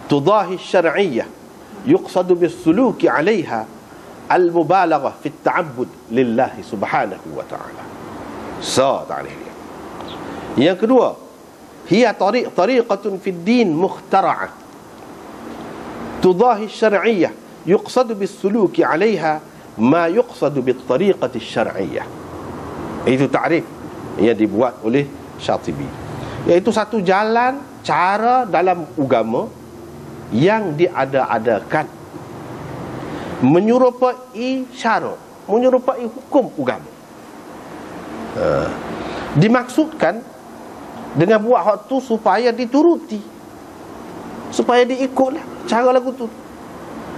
tudahi syar'iyyah yuqsadu bis suluki 'alayha al-mubalaghah fi at-ta'abbud lillahi subhanahu wa ta'ala. Ta'rif dia. Yang kedua, hiya tariqatun fid din mukhtara'ah tudahi syar'iyyah yuqsadu bis suluki 'alayha ma yuqsadu bit tariqati syar'iyyah. Itu ta'rif yang dibuat oleh Syatibi, iaitu satu jalan, cara dalam agama yang diada-adakan menyerupai syarak, menyerupai hukum agama. Dimaksudkan dengan buat hak tu supaya dituruti, supaya diikutlah cara lagu tu.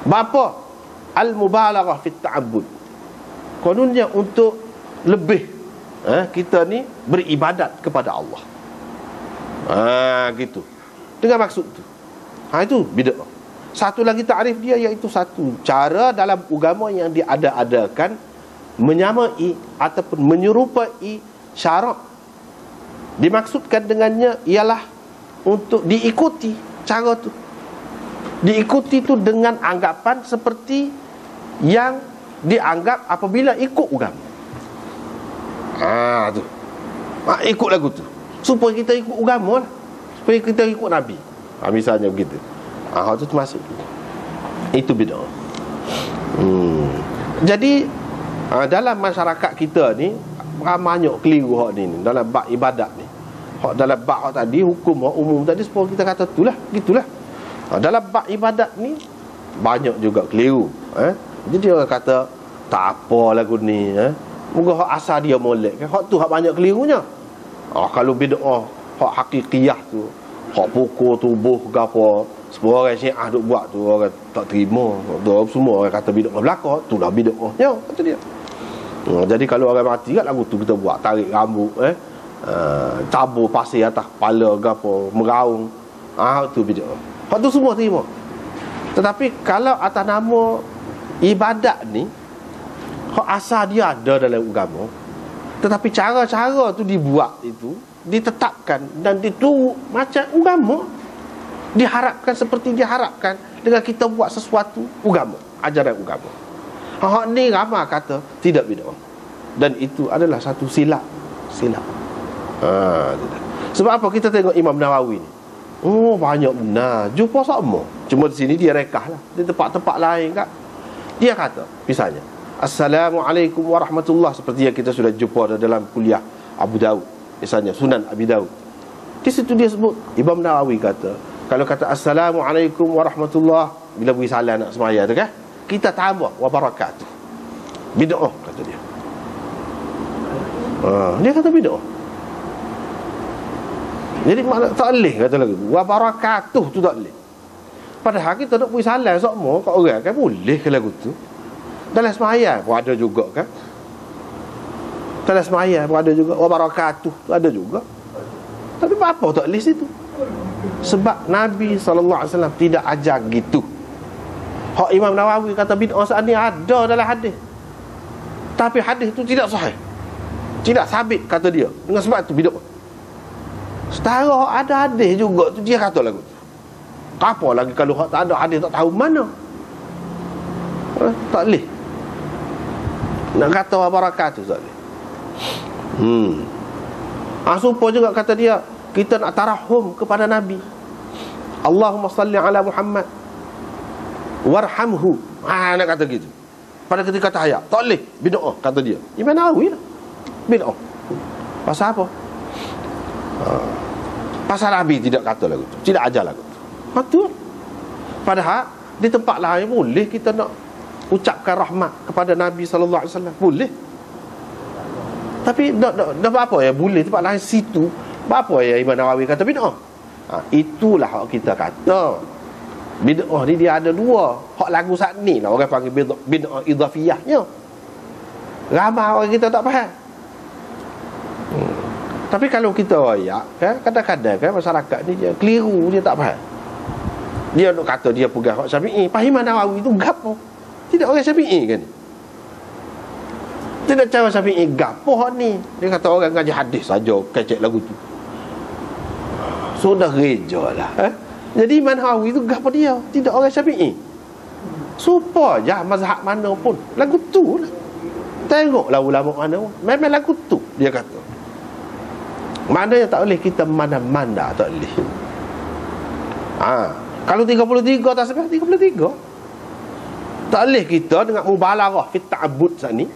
Bapa al-mubalaghah fit ta'abbud, kononnya untuk lebih kita ni beribadat kepada Allah. Gitu. Dengan maksud tu. Itu bid'ah. Satu lagi ta'rif dia, iaitu satu cara dalam agama yang diada-adakan menyamai ataupun menyerupai syarak. Dimaksudkan dengannya ialah untuk diikuti cara tu. Diikuti tu dengan anggapan seperti yang dianggap apabila ikut agama. Tu. Ikut lagu tu supaya kita ikut agama lah, supaya kita ikut Nabi. Misalnya begitu. Tu termasuk. Itu bid'ah. Jadi dalam masyarakat kita ni banyak keliru hak ni dalam bab ibadat ni. Hak dalam bab hak tadi, hukum hak umum tadi, supaya kita kata itulah, gitulah. Dalam bab ibadat ni banyak juga keliru. Jadi orang kata tak apa lagu ni, moga hak asal dia molek kan. Hak tu hak banyak kelirunya. Kalau bid'ah hak hakikiyah tu, hak pukul tubuh ke apa, semua orang Syiah duk buat tu, orang tak terima. Semua orang kata bid'ah belaka, tu dah bid'ahnya, kata dia. Jadi kalau orang mati kat lagu tu kita buat, tarik rambut, tabur pasir atas kepala ke apa, meraung, tu bid'ah. Hak tu semua terima. Tetapi kalau atas nama ibadat ni, Hak asal dia ada dalam agama, tetapi cara-cara tu dibuat itu, ditetapkan dan diturut macam agama. Diharapkan seperti diharapkan dengan kita buat sesuatu agama, ajaran agama. Hak ni ramai kata tidak bid'ah. Dan itu adalah satu silap. Sebab apa kita tengok Imam Nawawi ni? Oh, banyak benar jumpa sama. Cuma di sini dia rekah lah. Di tempat-tempat lain kan, dia kata misalnya Assalamualaikum warahmatullahi, seperti yang kita sudah jumpa dalam kuliah Abu Daud, misalnya Sunan Abi Daud. Di situ dia sebut, Imam Nawawi kata, kalau kata Assalamualaikum warahmatullahi, bila beri salam nak semaya tu kan, kita tambah wa barakatuh. Bid'ah kata dia. Dia kata bid'ah. Jadi makna tak boleh kata lagu tu. Wa barakatuh tu tak boleh. Padahal kita nak beri salam semua kat orang kan, boleh ke lagu tu. Dalam sembahyang pun ada juga kan. Dalam sembahyang pun ada juga wa barakatuh tu ada juga. Tapi apa tak boleh situ? Sebab Nabi SAW tidak ajar gitu. Hak Imam Nawawi kata bid'ah saat ni ada dalam hadis, tapi hadis tu tidak sahih, tidak sabit kata dia. Dengan sebab tu bid'ah. Setara ada hadis juga tu dia kata lagu tu. Apa lagi kalau hak tak ada hadis, tak tahu mana. Tak boleh. Nak kata wa barakatuh tak boleh. Supaya juga kata dia, kita nak tarahum kepada Nabi. Allahumma salli ala Muhammad warhamhu. Nak kata gitu pada ketika tahiyat. Tak boleh, bid'ah kata dia. Imam Nawawi lah. Bid'ah. Pasal apa? Pasal Nabi tidak kata lagu tu, tidak ajar lagu tu. Betul. Padahal di tempat lain boleh kita nak ucapkan rahmat kepada Nabi SAW, boleh. Tapi dah apa ya boleh tempat lain situ. Apa ya Imam Nawawi kata bid'ah? Itulah hak kita kata. Bid'ah ni dia ada dua. Hak lagu saat ni lah orang panggil bid'ah idhafiyahnya. Ramai orang kita tak faham. Tapi kalau kita royak kan, kadang-kadang kan masyarakat ni dia keliru, dia tak faham. Dia nak kata dia pegang hak Syafi'i, Imam Nawawi tu gapo? Tidak orang Syafi'i kan? Tidak cara Syafi'i gapo hak ni. Dia kata orang ngaji hadis saja kecek lagu tu. Sudah gereja lah. Jadi Imam Nawawi tu gapo dia? Tidak orang Syafi'i. Supaya mazhab mana pun lagu tu lah. Tengoklah ulama mana pun, memang lagu tu dia kata. Maknanya tak boleh kita mana-mana, tak boleh. Kalau 33 tasbih 33. Tak boleh kita dengan mubalaghah fi ta'abbud saat ni,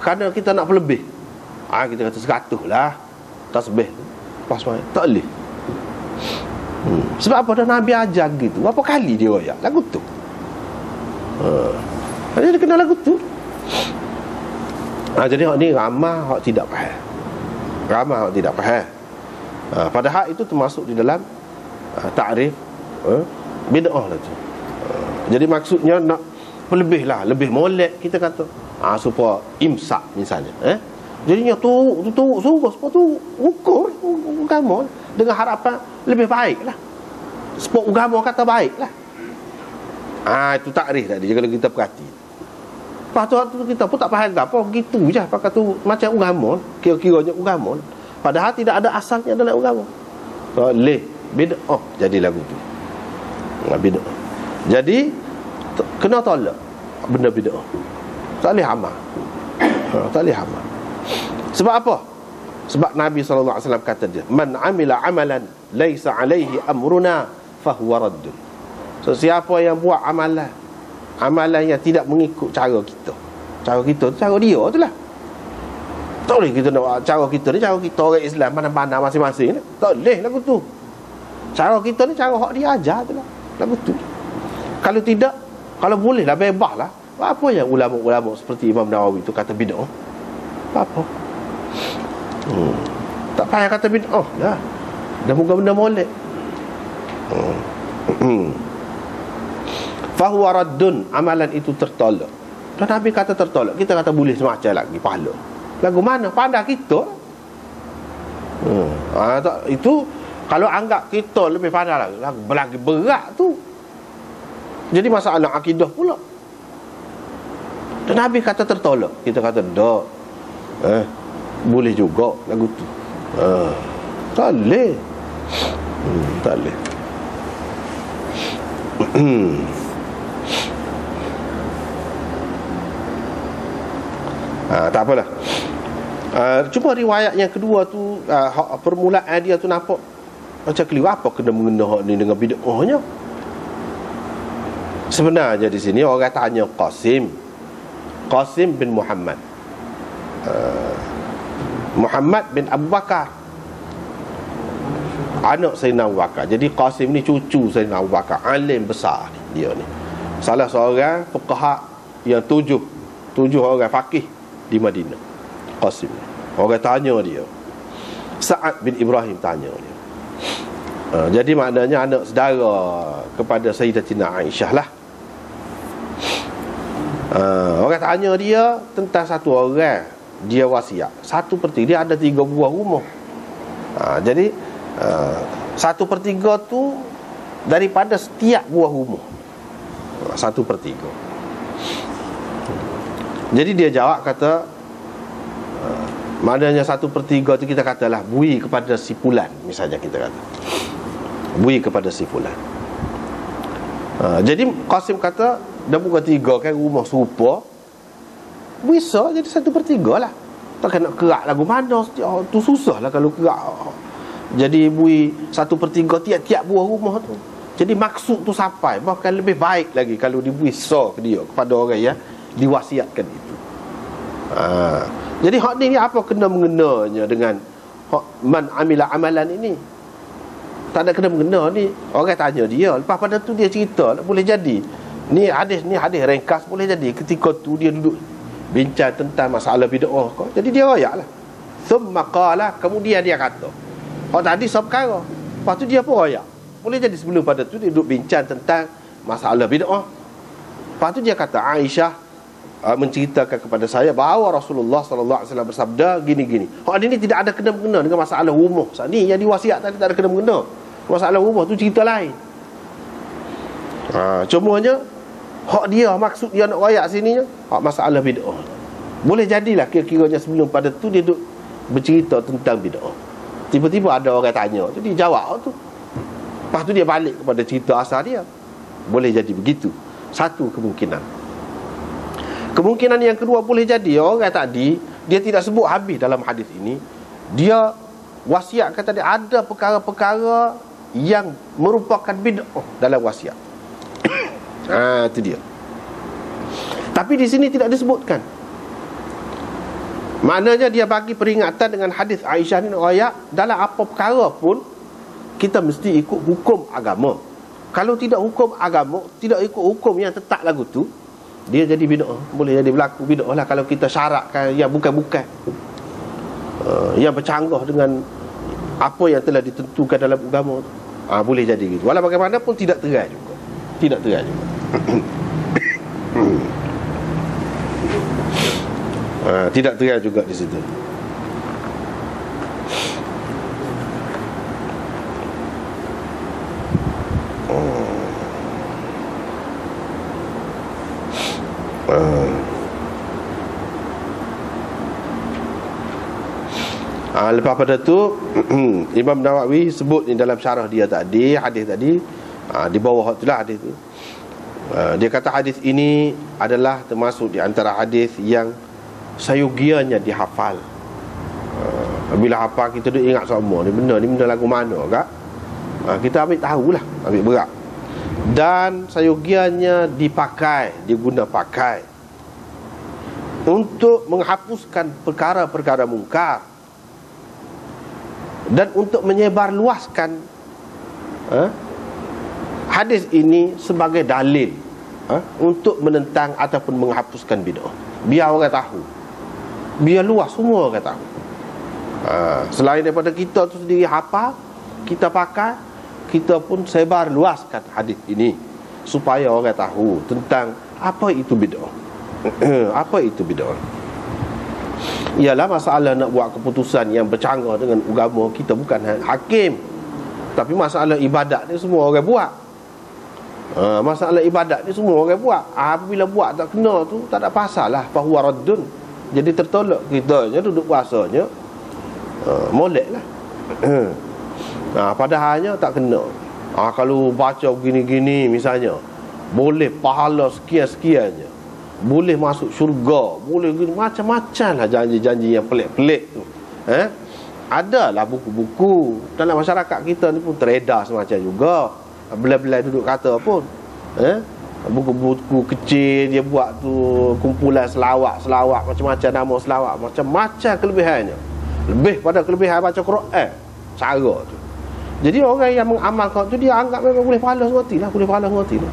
kerana kita nak berlebih. Kita kata 100 lah tasbih pas main. Tak boleh. Sebab apa dah Nabi ajar gitu. Berapa kali dia royak lagu tu. Dia kena lagu tu. Jadi hak ni ramah hak tidak faham. Ramai hak tidak faham. Padahal itu termasuk di dalam takrif bid'ah lah tu. Jadi maksudnya nak lebih lah, lebih molek kita kata. Supaya imsak misalnya. Jadinya tu sungguh supaya tu ukur agama dengan harapan lebih baik lah. Supaya agama kata baik lah. Itu takrif tadi kalau kita perhati. Lepas tu kita pun tak faham apa, gitu je pakai tu macam agama, kira-kiranya agama. Padahal tidak ada asalnya dalam agama. Boleh bid'ah jadi lagu tu. Bid'ah. Jadi kena tolak benda bid'ah. Tak boleh amal. Tak boleh amal. Sebab apa? Sebab Nabi SAW kata dia, man amila amalan laisa alaihi amruna fahuwa raddun. So siapa yang buat amalan yang tidak mengikut cara kita. Cara kita tu cara dia tu lah. Tak boleh kita nak cara kita ni, cara kita orang Islam mana-mana masing-masing ni. Tak boleh lagu tu. Cara kita ni cara hak dia ajar tu lah lagu tu. Kalau tidak, kalau boleh lah bebas lah. Apa yang ulama-ulama seperti Imam Nawawi tu kata bid'ah? Apa? Tak payah kata bid'ah dah. Dah muka benda molek. Fahuwa raddun, amalan itu tertolak. Dan Nabi kata tertolak, kita kata boleh semacam lagi pahala. Lagu mana? Pandai kita. Itu kalau anggap kita lebih pandai lagi berat tu. Jadi masalah akidah pula. Dan Nabi kata tertolak. Kita kata tak, boleh juga lagu tu. Tak boleh. Tak boleh. Tak apalah. Cuma riwayat yang kedua tu, permulaan dia tu nampak macam keliru. Apa kena mengena hak ni dengan bid'ahnya? Sebenarnya di sini orang tanya Qasim bin Muhammad, Muhammad bin Abu Bakar, anak Sayyidina Abu Bakar. Jadi Qasim ni cucu Sayyidina Abu Bakar, alim besar dia ni. Salah seorang fuqaha yang tujuh orang faqih di Madinah. Qasim, orang tanya dia, Sa'ad bin Ibrahim tanya dia. Jadi maknanya anak saudara kepada Sayyidatina Aisyah lah. Orang tanya dia tentang satu orang, dia wasiat 1/3, dia ada 3 buah rumah. Jadi 1/3 tu daripada setiap buah rumah, 1/3. Jadi dia jawab kata, maknanya 1/3 tu kita katalah bui kepada si fulan, misalnya kita kata bui kepada si fulan. Jadi Qasim kata, dah bukan 3 kan rumah serupa, bisa jadi 1/3 lah. Takkan nak kerak lagu mana, tu susah lah kalau kerak. Jadi bui 1/3 tiap-tiap buah rumah tu. Jadi maksud tu sampai, bahkan lebih baik lagi kalau dibui ke dia, kepada orang yang diwasiatkan itu. Jadi hak ni apa kena mengenanya dengan man amila amalan ini? Tak ada kena mengena ni. Orang tanya dia, lepas pada tu dia cerita, boleh jadi ni hadis ringkas, boleh jadi ketika tu dia duduk bincang tentang masalah bid'ah kau. Jadi dia royak lah. Thumma qala, kemudian dia kata, tadi perkara, lepas tu dia pun royak. Boleh jadi sebelum pada tu dia duduk bincang tentang masalah bid'ah. Lepas tu dia kata, Aisyah menceritakan kepada saya bahawa Rasulullah sallallahu alaihi wasallam bersabda gini-gini. Ini tidak ada kena mengena dengan masalah rumah. Ni yang diwasiat tadi tak ada kena mengena. Masalah rumah tu cerita lain. Cumanya hak dia, maksud dia nak royak sininya hak masalah bid'ah. Boleh jadilah kira-kiranya sebelum pada tu dia duk bercerita tentang bid'ah. Tiba-tiba ada orang tanya, jadi jawab tu. Lepas tu dia balik kepada cerita asal dia. Boleh jadi begitu. Satu kemungkinan. Kemungkinan yang kedua, boleh jadi orang tadi dia tidak sebut habis dalam hadis ini. Dia wasiatkan tadi ada perkara-perkara yang merupakan bid'ah dalam wasiat. Itu dia. Tapi di sini tidak disebutkan. Maknanya dia bagi peringatan dengan hadis Aisyah ni, dalam apa perkara pun kita mesti ikut hukum agama. Kalau tidak hukum agama, tidak ikut hukum yang tetap lagu tu, dia jadi bid'ah. Boleh jadi berlaku bid'ah lah kalau kita syaratkan yang bukan-bukan, yang bercanggah dengan apa yang telah ditentukan dalam agama tu. Boleh jadi gitu. Walau bagaimanapun tidak terai juga. Tidak terai juga. Tidak terai juga di situ. Lepas pada tu Imam Nawawi sebut ni dalam syarah dia tadi, hadis tadi, di bawah itulah hadis tu. Dia kata hadis ini adalah termasuk di antara hadis yang sayugianya dihafal. Bila hafal kita duk ingat semua ni benda lagu mana kak, kita ambil tahulah, ambil berat. Dan sayugianya dipakai, diguna pakai untuk menghapuskan perkara-perkara mungkar dan untuk menyebarluaskan hadis ini sebagai dalil untuk menentang ataupun menghapuskan bid'ah. Biar orang tahu, biar luas semua orang tahu. Selain daripada kita tu sendiri hafal, kita pakai, kita pun sebar luaskan hadis ini supaya orang tahu tentang apa itu bid'ah. Apa itu bid'ah? Ialah masalah nak buat keputusan yang bercanggah dengan agama. Kita bukan hakim, tapi masalah ibadat ni semua orang buat. Masalah ibadat ni semua orang buat. Bila buat tak kena tu, tak ada pasal lah, fahuwa raddun. Jadi tertolak. Kitanya duduk puasanya molek lah. Padahalnya tak kena. Kalau baca begini-gini misalnya, boleh pahala sekian-sekiannya, boleh masuk syurga, boleh gini, macam-macam lah janji-janji yang pelik-pelik tu. Adalah buku-buku dalam masyarakat kita ni pun teredar semacam juga. Belai-belai duduk kata pun buku-buku kecil dia buat tu, kumpulan selawat macam-macam nama selawat, macam-macam kelebihannya, lebih pada kelebihan baca Quran cara tu. Jadi orang yang mengamalkan tu, dia anggap memang boleh pahala semati lah, boleh pahala semati lah.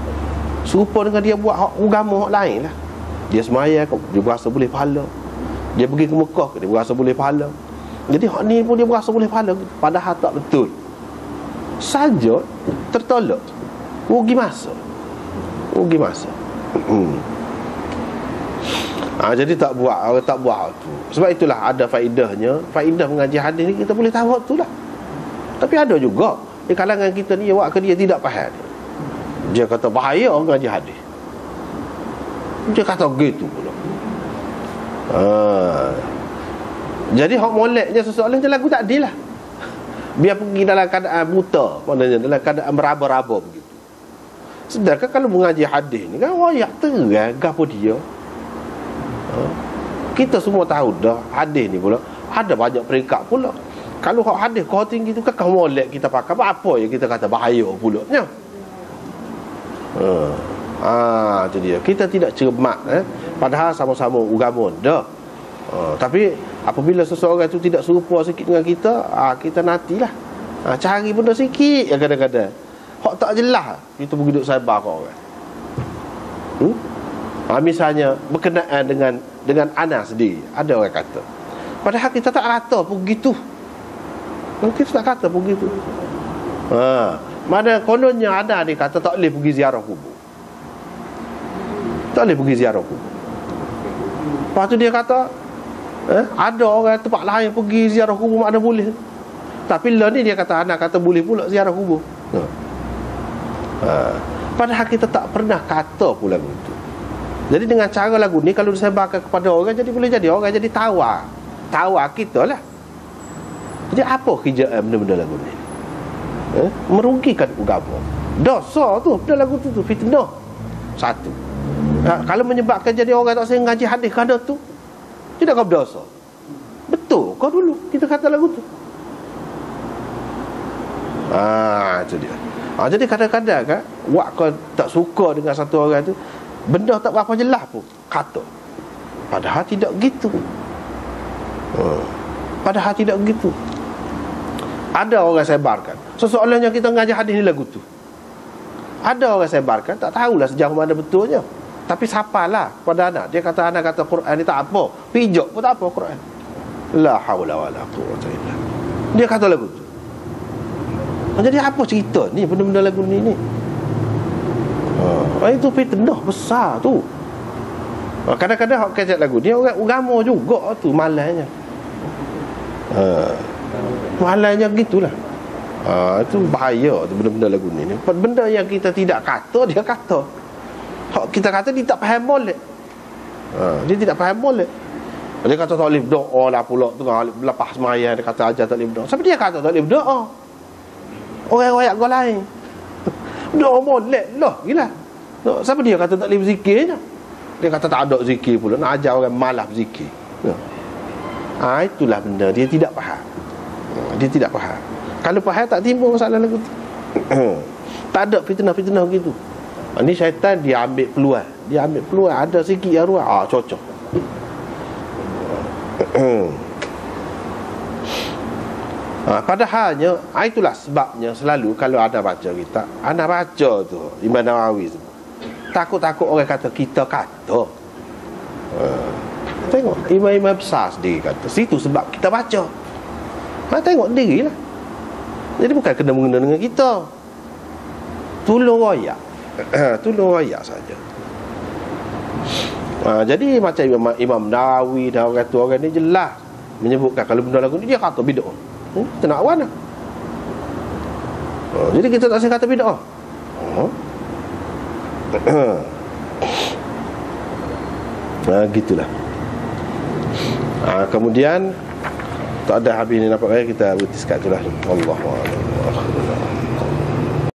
Serupa dengan dia buat agama lain lah. Dia semayang, dia berasa boleh pahala. Dia pergi ke Mekah, dia berasa boleh pahala. Jadi hak ni pun dia berasa boleh pahala, padahal tak betul. Saja tertolak, rugi masa. Jadi tak buat, orang tak buat tu. Sebab itulah ada faedahnya. Faedah mengaji hadis ni kita boleh tahu tu lah. Tapi ada juga di kalangan kita ni, awak ke dia tidak faham. Dia kata bahaya orang mengaji hadis. Dia kata gitu pula. Jadi hak moleknya sesoalan je lagu tak adil lah. Biar pergi dalam keadaan buta, maknanya dalam keadaan meraba-raba begitu. Sedangkan kalau mengaji hadis ni kan wayak terang gapo dia. Kita semua tahu dah hadis ni pula ada banyak peringkat pula. Kalau hak hadis kau tinggi tu kan kau molek kita pakai apa ya kita kata bahaya pula nya. Itu dia. Kita tidak cermat padahal sama-sama agama dah. Tapi apabila seseorang itu tidak serupa sikit dengan kita, kita nantilah cari benda sikit ya kadang-kadang. Hak tak jelas kita pergi duduk sabar kat orang. Misalnya berkenaan dengan anak sendiri, ada orang kata padahal kita tak rata pun begitu. Kita tak kata pun begitu. Mana kononnya ada ni kata tak boleh pergi ziarah kubur. Tak boleh pergi ziarah kubur. Lepas tu dia kata ada orang tempat lain pergi ziarah kubur mana boleh. Tapi lah ni dia kata anak kata boleh pula ziarah kubur. Padahal kita tak pernah kata pula lagu itu. Jadi dengan cara lagu ni kalau disebarkan kepada orang, jadi boleh jadi orang jadi tawar kita lah. Jadi apa kerjaan benda-benda lagu ni? Merugikan agama. Dosa tu benda lagu tu fitnah. Satu. Kalau menyebabkan jadi orang tak sayang ngaji hadis kerana tu, tidak kau berdosa. Betul kau dulu kita kata lagu tu. Itu dia. Jadi kadang-kadang kan wak kau tak suka dengan satu orang tu, benda tak berapa jelas pun kata. Padahal tidak gitu. Padahal tidak gitu. Ada orang sebarkan sesoalannya kita ngaji hadis ni lagu tu. Ada orang sebarkan, tak tahulah sejauh mana betulnya. Tapi sapalah pada anak. Dia kata anak kata Quran ni tak apa, pijak pun tak apa Quran. La haula wala quwwata illa billah. Dia kata lagu tu. Jadi apa cerita ni benda-benda lagu ni? Itu fitnah besar tu. Kadang-kadang hak kecek lagu ni orang agama juga tu malainya. Malainya gitulah. Itu bahaya tu benda-benda lagu ni. Benda yang kita tidak kata dia kata. Hak kita kata dia tak faham molek. Dia tidak faham molek. Dia kata tak boleh berdoa lah pula tu lepas sembahyang dia kata ajar tak boleh berdoa. Siapa dia kata tak boleh berdoa? Orang-orang agama lain. Doa molek lah gila. Siapa dia kata tak boleh berzikir je? Dia kata tak ada zikir pula, nak ajar orang malas berzikir. Itulah benda dia tidak faham. Dia tidak faham. Kalau faham tak timbul masalah lagu tu. Tak ada fitnah-fitnah begitu. Ni syaitan dia ambil peluang. Dia ambil peluang ada sikit yang ruang, cocok. Padahalnya itulah sebabnya selalu kalau ada baca kita, anak baca tu Imam Nawawi tu, takut-takut orang kata kita kata. Tengok imam-imam besar sendiri kata situ sebab kita baca. Tengok dirilah. Jadi bukan kena mengena dengan kita. Tolong royak. Tolong royak saja. Jadi macam Imam Nawawi dan orang tu, orang ni jelas menyebutkan kalau benda lagu ni dia kata bid'ah. Kita nak awal lah. Jadi kita tak boleh kata bid'ah. Gitulah. Kemudian tak ada habis ni nampak kita berhenti sekat je lah. Allahu a'lam.